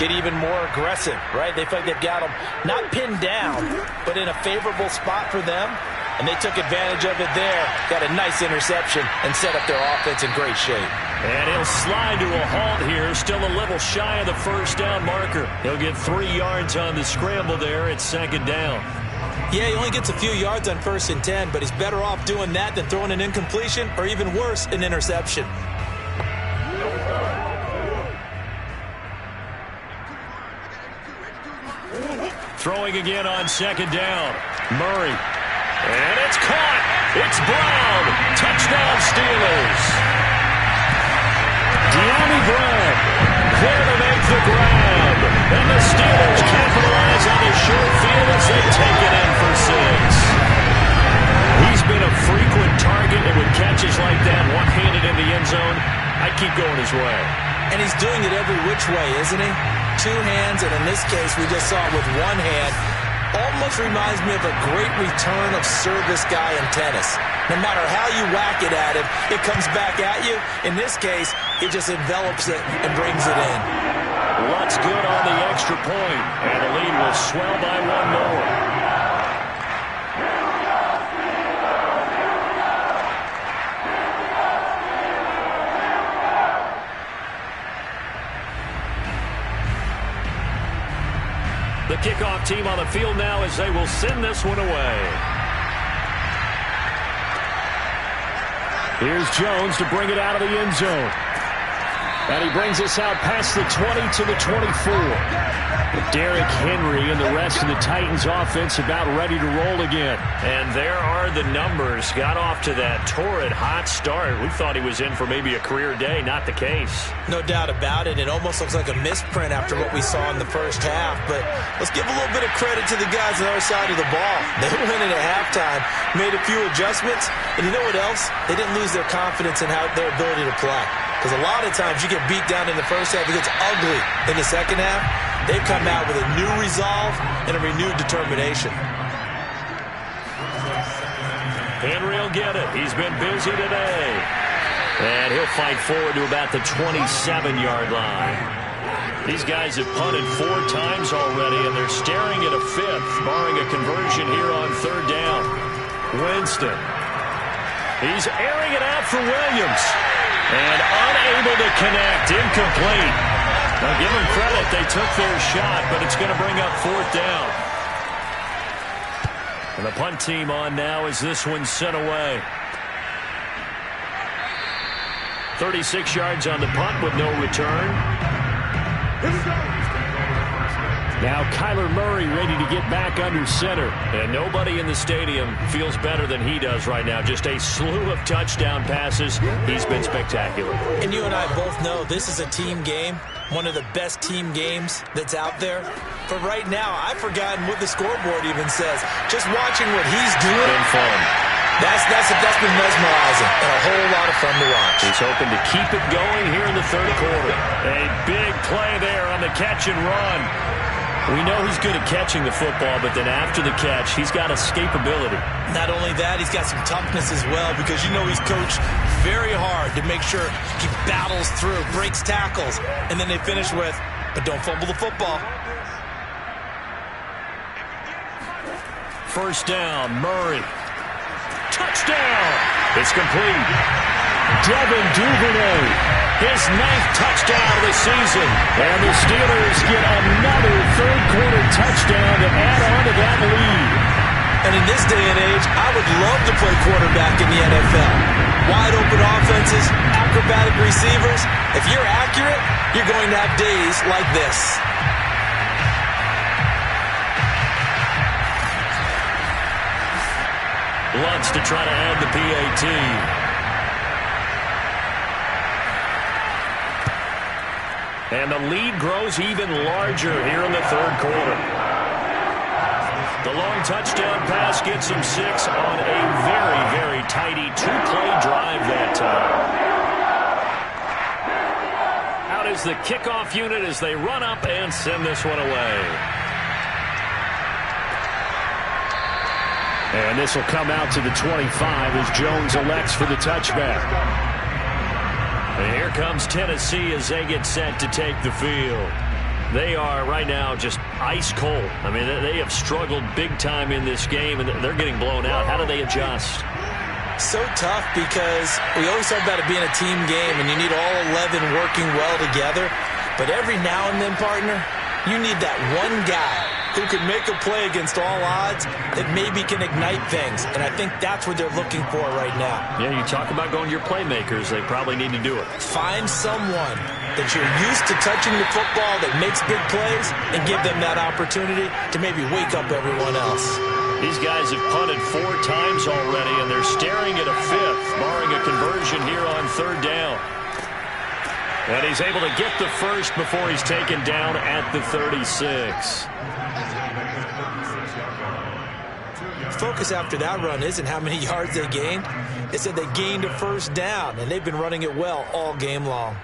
get even more aggressive, right? They feel like they've got them not pinned down, but in a favorable spot for them. And they took advantage of it there, got a nice interception, and set up their offense in great shape. And he'll slide to a halt here, still a little shy of the first down marker. He'll get 3 yards on the scramble there at second down. Yeah, he only gets a few yards on 1st and 10, but he's better off doing that than throwing an incompletion or even worse, an interception. Throwing again on second down. Murray. And it's caught. It's Brown. Touchdown Steelers. De'Ami Brown there to make the grab. And the Steelers capitalize on the short field as they take it in for 6. He's been a frequent target, and with catches like that, one-handed in the end zone, I'd keep going his way. And he's doing it every which way, isn't he? 2 hands, and in this case, we just saw it with 1 hand. Almost reminds me of a great return of service guy in tennis. No matter how you whack it at him, it comes back at you. In this case, it just envelops it and brings it in. What's good on the extra point, and the lead will swell by 1 more. The kickoff team on the field now as they will send this one away. Here's Jones to bring it out of the end zone. And he brings us out past the 20 to the 24. Derrick Henry and the rest of the Titans offense about ready to roll again. And there are the numbers. Got off to that torrid hot start. We thought he was in for maybe a career day. Not the case. No doubt about it. It almost looks like a misprint after what we saw in the first half. But let's give a little bit of credit to the guys on the other side of the ball. They went in at halftime, made a few adjustments. And you know what else? They didn't lose their confidence in their ability to play. Because a lot of times you get beat down in the first half, it gets ugly in the second half. They've come out with a new resolve and a renewed determination. Henry will get it. He's been busy today. And he'll fight forward to about the 27-yard line. These guys have punted 4 times already, and they're staring at a 5th, barring a conversion here on 3rd down. Winston. He's airing it out for Williams. And unable to connect. Incomplete. Now give them credit. They took their shot, but it's going to bring up 4th down. And the punt team on now as this one's sent away. 36 yards on the punt with no return. Now Kyler Murray ready to get back under center. And nobody in the stadium feels better than he does right now. Just a slew of touchdown passes. He's been spectacular. And you and I both know this is a team game, one of the best team games that's out there. But right now, I've forgotten what the scoreboard even says. Just watching what he's doing. Been fun. That's been mesmerizing and a whole lot of fun to watch. He's hoping to keep it going here in the 3rd quarter. A big play there on the catch and run. We know he's good at catching the football, but then after the catch, he's got escapability. Not only that, he's got some toughness as well, because you know he's coached very hard to make sure he battles through, breaks tackles, and then they finish with, but don't fumble the football. 1st down, Murray. Touchdown! It's complete. Devin Duvernay. His 9th touchdown of the season. And the Steelers get another 3rd quarter touchdown to add on to that lead. And in this day and age, I would love to play quarterback in the NFL. Wide open offenses, acrobatic receivers. If you're accurate, you're going to have days like this. Lutz to try to add the PAT. And the lead grows even larger here in the 3rd quarter. The long touchdown pass gets him 6 on a very, very tidy 2-play drive that time. Out is the kickoff unit as they run up and send this one away. And this will come out to the 25 as Jones elects for the touchback. And here comes Tennessee as they get set to take the field. They are right now just ice cold. I mean, they have struggled big time in this game, and they're getting blown out. How do they adjust? So tough because we always talk about it being a team game and you need all 11 working well together. But every now and then, partner, you need that one guy who can make a play against all odds that maybe can ignite things. And I think that's what they're looking for right now. Yeah, you talk about going to your playmakers. They probably need to do it. Find someone that you're used to touching the football that makes big plays and give them that opportunity to maybe wake up everyone else. These guys have punted 4 times already, and they're staring at a 5th, barring a conversion here on 3rd down. And he's able to get the first before he's taken down at the 36. Focus after that run isn't how many yards they gained. It said they gained a 1st down, and they've been running it well all game long.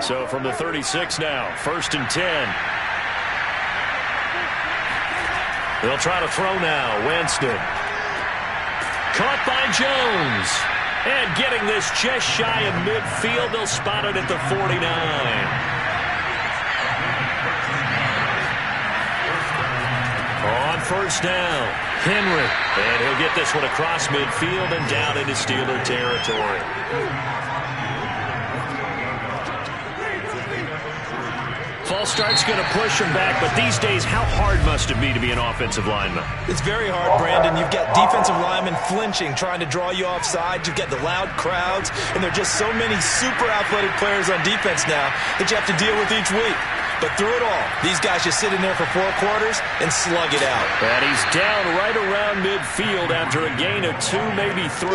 So from the 36 now, 1st and 10. They'll try to throw now. Winston. Caught by Jones. And getting this just shy of midfield. They'll spot it at the 49. On 1st down, Henry. And he'll get this one across midfield and down into Steeler territory. False start's going to push him back, but these days, how hard must it be to be an offensive lineman? It's very hard, Brandon. You've got defensive linemen flinching, trying to draw you offside. You've got the loud crowds, and there are just so many super athletic players on defense now that you have to deal with each week. But through it all, these guys just sit in there for 4 quarters and slug it out. And he's down right around midfield after a gain of 2, maybe 3.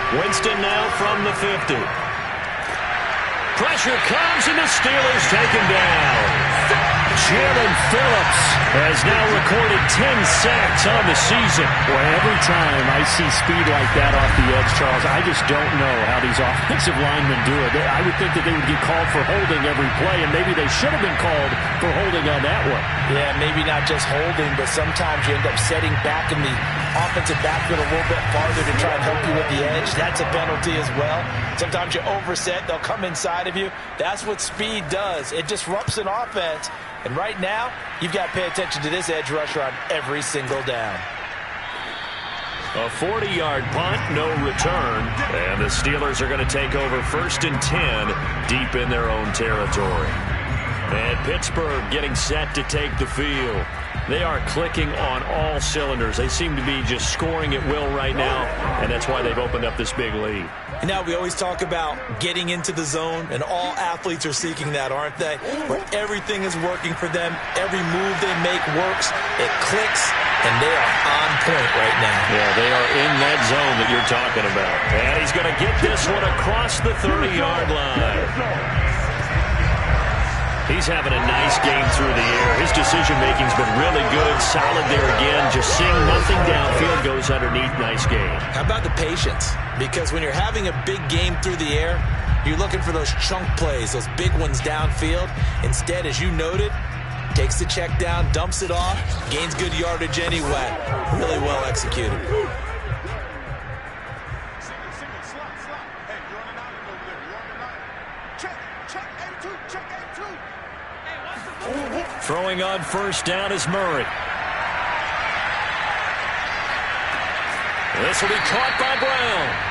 Winston now from the 50. Pressure comes, and the Steelers take him down. Jalen Phillips has now recorded 10 sacks on the season. Boy, every time I see speed like that off the edge, Charles, I just don't know how these offensive linemen do it. I would think that they would get called for holding every play, and maybe they should have been called for holding on that one. Yeah, maybe not just holding, but sometimes you end up setting back in the offensive backfield a little bit farther to try and help you with the edge. That's a penalty as well. Sometimes you overset, they'll come inside of you. That's what speed does. It disrupts an offense. And right now, you've got to pay attention to this edge rusher on every single down. A 40-yard punt, no return. And the Steelers are going to take over 1st and 10 deep in their own territory. And Pittsburgh getting set to take the field. They are clicking on all cylinders. They seem to be just scoring at will right now, and that's why they've opened up this big lead. Now, we always talk about getting into the zone, and all athletes are seeking that, aren't they? Where everything is working for them. Every move they make works. It clicks, and they are on point right now. Yeah, they are in that zone that you're talking about. And he's going to get this one across the 30-yard line. He's having a nice game through the air. His decision-making's been really good, solid there again. Just seeing nothing downfield, goes underneath. Nice game. How about the patience? Because when you're having a big game through the air, you're looking for those chunk plays, those big ones downfield. Instead, as you noted, takes the check down, dumps it off, gains good yardage anyway. Really well executed. Throwing on 1st down is Murray. This will be caught by Brown.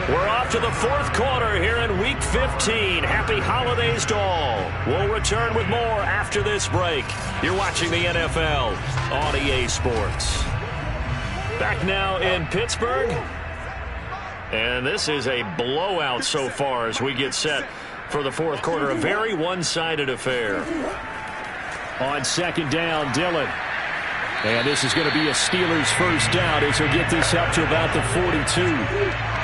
We're off to the 4th quarter here in Week 15. Happy holidays to all. We'll return with more after this break. You're watching the NFL on EA Sports. Back now in Pittsburgh. And this is a blowout so far as we get set for the 4th quarter. A very one-sided affair. On 2nd down, Dillon. And this is going to be a Steelers 1st down as he'll get this up to about the 42.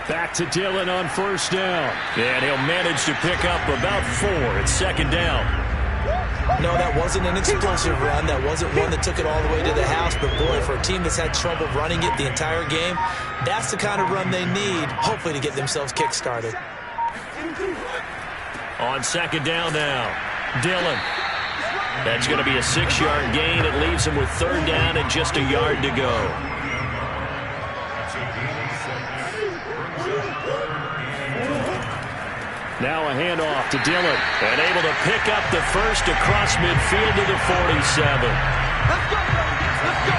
Back to Dillon on first down. And he'll manage to pick up about 4. It's second down. No, that wasn't an explosive run. That wasn't one that took it all the way to the house. But, boy, for a team that's had trouble running it the entire game, that's the kind of run they need, hopefully, to get themselves kick-started. On second down now, Dillon. That's going to be a 6-yard gain. It leaves him with third down and just a yard to go. Now a handoff to Dillon. And able to pick up the first across midfield to the 47. Let's go, let's go.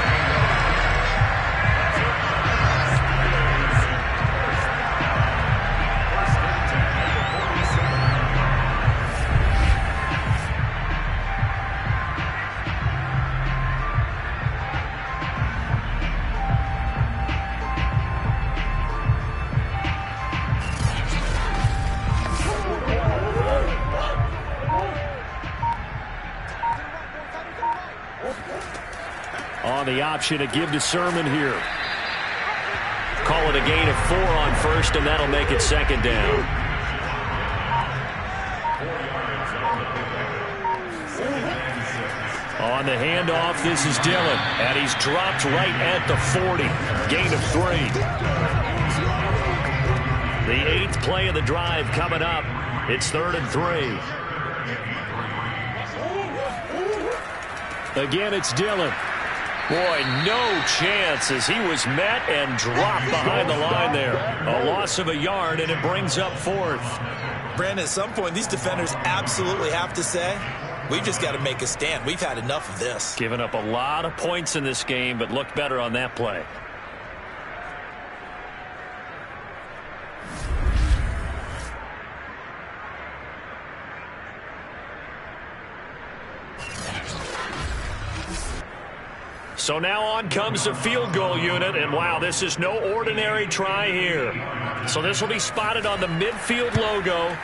On the option to give to Sermon here. Call it a gain of 4 on first, and that'll make it second down. On the handoff, this is Dillon, and he's dropped right at the 40. Gain of 3. The 8th play of the drive coming up. It's 3rd and 3. Again, it's Dillon. Boy, no chance as he was met and dropped behind the line there. A loss of a yard, and it brings up 4th. Brandon, at some point, these defenders absolutely have to say, we've just got to make a stand. We've had enough of this. Giving up a lot of points in this game, but looked better on that play. So now on comes the field goal unit, and wow, this is no ordinary try here. So this will be spotted on the midfield logo.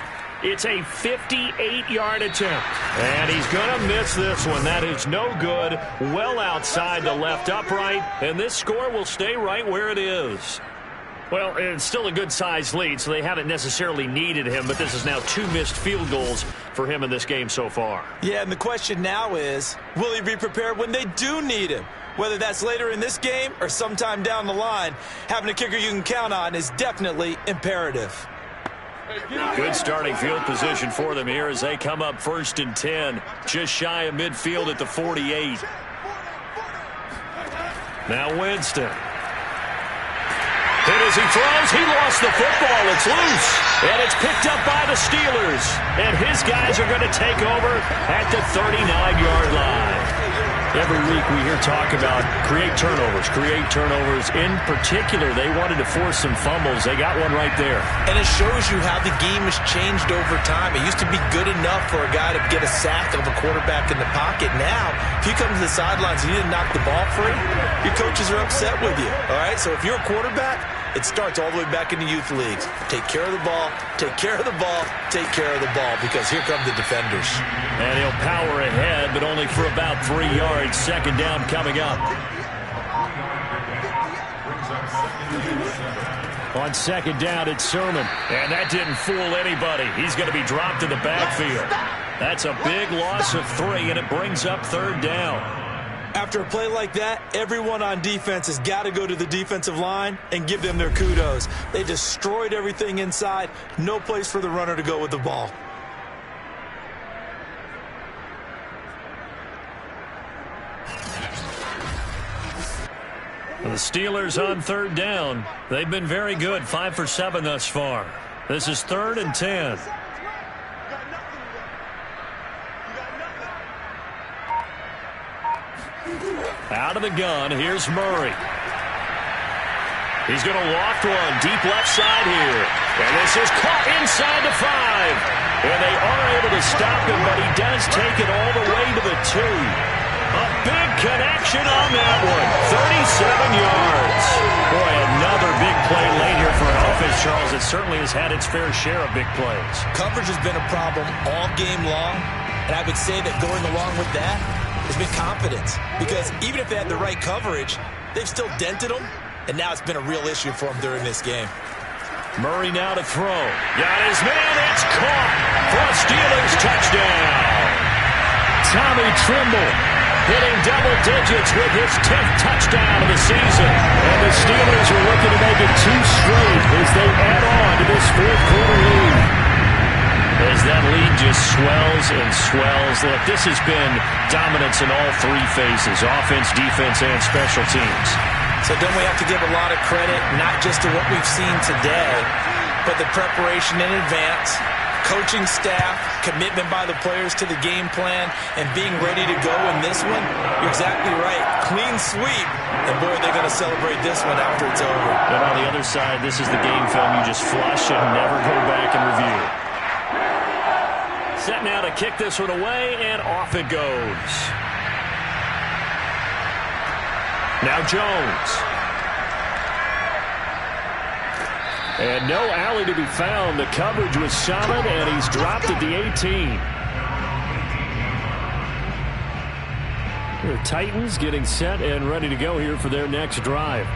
It's a 58-yard attempt, and he's going to miss this one. That is no good, well outside the left upright, and this score will stay right where it is. Well, it's still a good-sized lead, so they haven't necessarily needed him, but this is now 2 missed field goals for him in this game so far. Yeah, and the question now is, will he be prepared when they do need him? Whether that's later in this game or sometime down the line, having a kicker you can count on is definitely imperative. Good starting field position for them here as they come up 1st and 10, just shy of midfield at the 48. Now Winston. Hit as he throws. He lost the football. It's loose. And it's picked up by the Steelers. And his guys are going to take over at the 39-yard line. Every week we hear talk about create turnovers. In particular, they wanted to force some fumbles. They got one right there. And it shows you how the game has changed over time. It used to be good enough for a guy to get a sack of a quarterback in the pocket. Now, if you come to the sidelines and you didn't knock the ball free, your coaches are upset with you. All right? So if you're a quarterback, it starts all the way back in the youth leagues. Take care of the ball, take care of the ball, take care of the ball, because here come the defenders. And he'll power ahead, but only for about 3 yards. Second down coming up. On second down, it's Sermon. And that didn't fool anybody. He's going to be dropped in the backfield. That's a big loss of 3, and it brings up 3rd down. After a play like that, everyone on defense has got to go to the defensive line and give them their kudos. They destroyed everything inside. No place for the runner to go with the ball. The Steelers on 3rd down. They've been very good, 5 for 7 thus far. This is 3rd and 10. Out of the gun, here's Murray. He's going to loft one deep left side here. And this is caught inside the 5. And they are able to stop him, but he does take it all the way to the 2. A big connection on that one. 37 yards. Boy, another big play late here for an offense, Charles. It certainly has had its fair share of big plays. Coverage has been a problem all game long. And I would say that going along with that has been confidence, because even if they had the right coverage, they've still dented them, and now it's been a real issue for them during this game. Murray now to throw. Got his man. It's caught for a Steelers touchdown. Tommy Trimble hitting double digits with his 10th touchdown of the season. And the Steelers are looking to make it 2 straight as they add on to this fourth-quarter lead. As that lead just swells and swells. Look, this has been dominance in all 3 phases, offense, defense, and special teams. So don't we have to give a lot of credit, not just to what we've seen today, but the preparation in advance, coaching staff, commitment by the players to the game plan, and being ready to go in this one? You're exactly right. Clean sweep. And, boy, they're going to celebrate this one after it's over. And on the other side, this is the game film you just flush and never go back and review. Set now to kick this one away, and off it goes. Now Jones. And no alley to be found. The coverage was solid, and he's dropped at the 18. The Titans getting set and ready to go here for their next drive.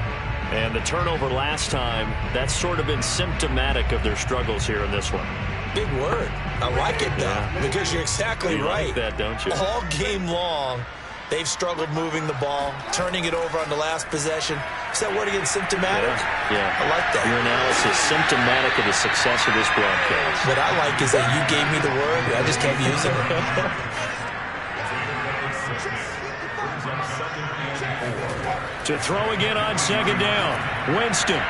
And the turnover last time, that's sort of been symptomatic of their struggles here in this one. Big word. I like it, though, because you're exactly right. You like that, don't you? All game long, they've struggled moving the ball, turning it over on the last possession. Is that word again, symptomatic? Yeah. I like that. Your analysis, symptomatic of the success of this broadcast. What I like is that you gave me the word, I just kept using it. To throw again on second down. Winston.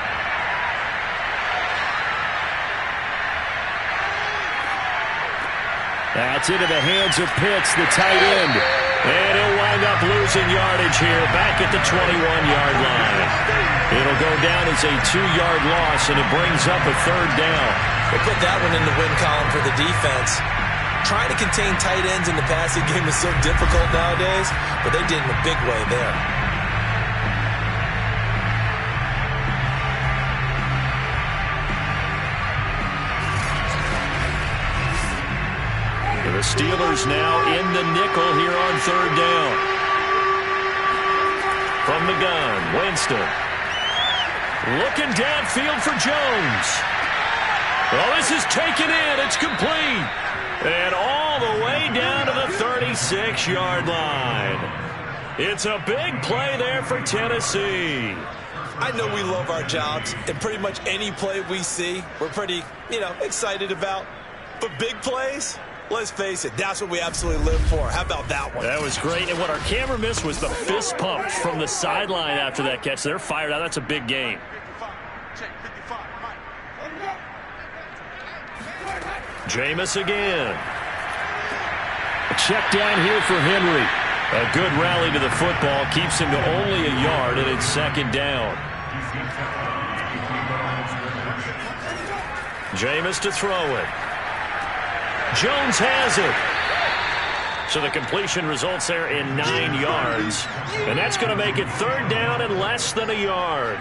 That's into the hands of Pitts, the tight end. And he'll wind up losing yardage here back at the 21-yard line. It'll go down as a 2-yard loss, and it brings up a third down. They put that one in the win column for the defense. Trying to contain tight ends in the passing game is so difficult nowadays, but they did in a big way there. The Steelers now in the nickel here on third down. From the gun, Winston. Looking downfield for Jones. Well, this is taken in. It's complete. And all the way down to the 36-yard line. It's a big play there for Tennessee. I know we love our jobs, and pretty much any play we see, we're pretty, excited about. But big plays? Let's face it, that's what we absolutely live for. How about that one? That was great. And what our camera missed was the fist pump from the sideline after that catch. They're fired out. That's a big game. Jameis again. A check down here for Henry. A good rally to the football. Keeps him to only a yard, and it's second down. Jameis to throw it. Jones has it. So the completion results there in 9 yards. And that's going to make it third down and less than a yard.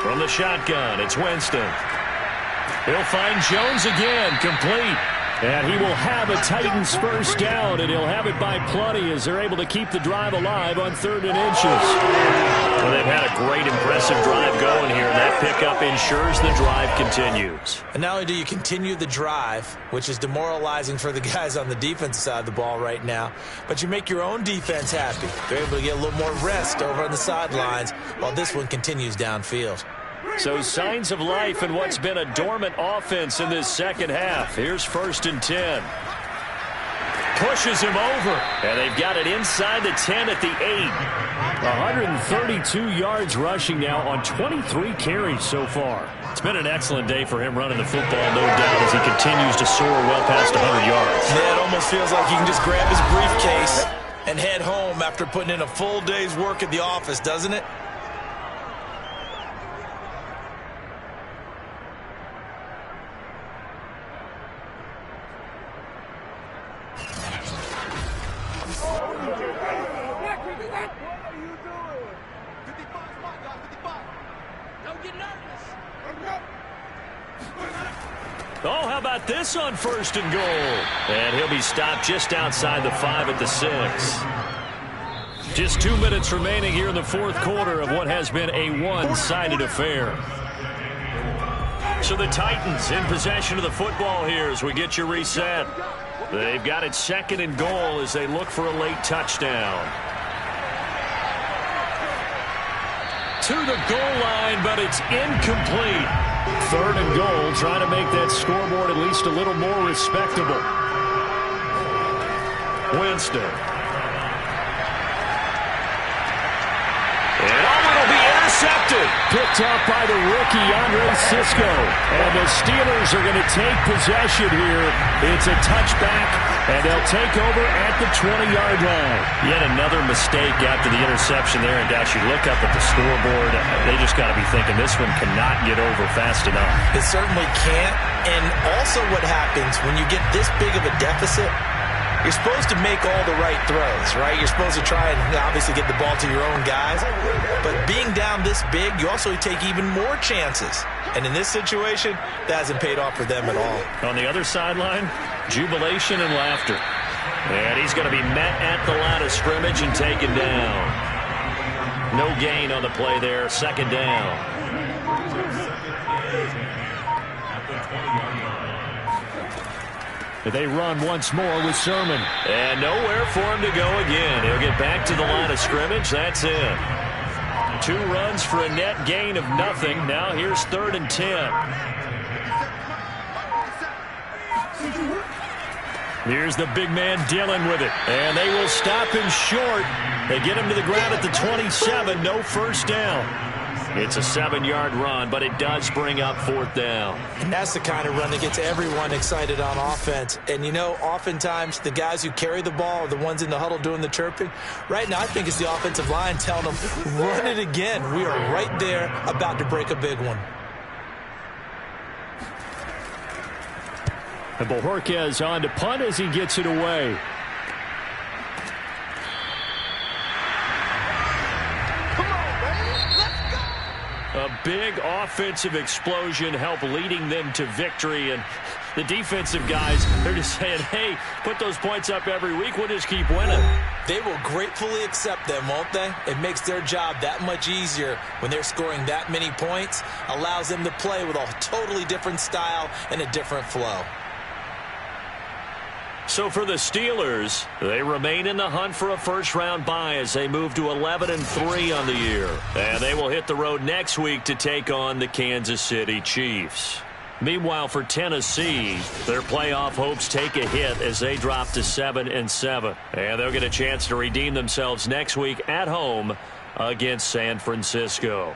From the shotgun, it's Winston. He'll find Jones again, complete. And he will have a Titans first down, and he'll have it by plenty as they're able to keep the drive alive on 3rd and inches. Well, they've had a great, impressive drive going here, and that pickup ensures the drive continues. And not only do you continue the drive, which is demoralizing for the guys on the defensive side of the ball right now, but you make your own defense happy. They're able to get a little more rest over on the sidelines while this one continues downfield. So signs of life in what's been a dormant offense in this second half. Here's 1st and 10. Pushes him over. And they've got it inside the 10 at the 8. 132 yards rushing now on 23 carries so far. It's been an excellent day for him running the football, no doubt, as he continues to soar well past 100 yards. Yeah, it almost feels like he can just grab his briefcase and head home after putting in a full day's work at the office, doesn't it? Oh, how about this on 1st and goal? And he'll be stopped just outside the 5 at the 6. Just 2 minutes remaining here in the 4th quarter of what has been a one-sided affair. So the Titans in possession of the football here as we get you reset. They've got it 2nd and goal as they look for a late touchdown. To the goal line, but it's incomplete. 3rd and goal, trying to make that scoreboard at least a little more respectable. Winston. Intercepted. Picked up by the rookie, Andre Cisco. And the Steelers are going to take possession here. It's a touchback, and they'll take over at the 20-yard line. Yet another mistake after the interception there. And, Dash, you look up at the scoreboard, they just got to be thinking this one cannot get over fast enough. It certainly can't. And also what happens when you get this big of a deficit, you're supposed to make all the right throws, right? You're supposed to try and obviously get the ball to your own guys. But being down this big, you also take even more chances. And in this situation, that hasn't paid off for them at all. On the other sideline, jubilation and laughter. And he's going to be met at the line of scrimmage and taken down. No gain on the play there, 2nd down. They run once more with Sermon. And nowhere for him to go again. He'll get back to the line of scrimmage. That's it. 2 runs for a net gain of nothing. Now here's 3rd and 10. Here's the big man Dillon with it. And they will stop him short. They get him to the ground at the 27. No first down. It's a 7-yard run, but it does bring up 4th down. And that's the kind of run that gets everyone excited on offense. And, you know, oftentimes the guys who carry the ball are the ones in the huddle doing the chirping. Right now, I think it's the offensive line telling them, run it again. We are right there about to break a big one. And Bojorquez on to punt as he gets it away. A big offensive explosion helped leading them to victory. And the defensive guys, they're just saying, hey, put those points up every week. We'll just keep winning. They will gratefully accept them, won't they? It makes their job that much easier when they're scoring that many points. Allows them to play with a totally different style and a different flow. So for the Steelers, they remain in the hunt for a first-round bye as they move to 11-3 on the year. And they will hit the road next week to take on the Kansas City Chiefs. Meanwhile, for Tennessee, their playoff hopes take a hit as they drop to 7-7. And they'll get a chance to redeem themselves next week at home against San Francisco.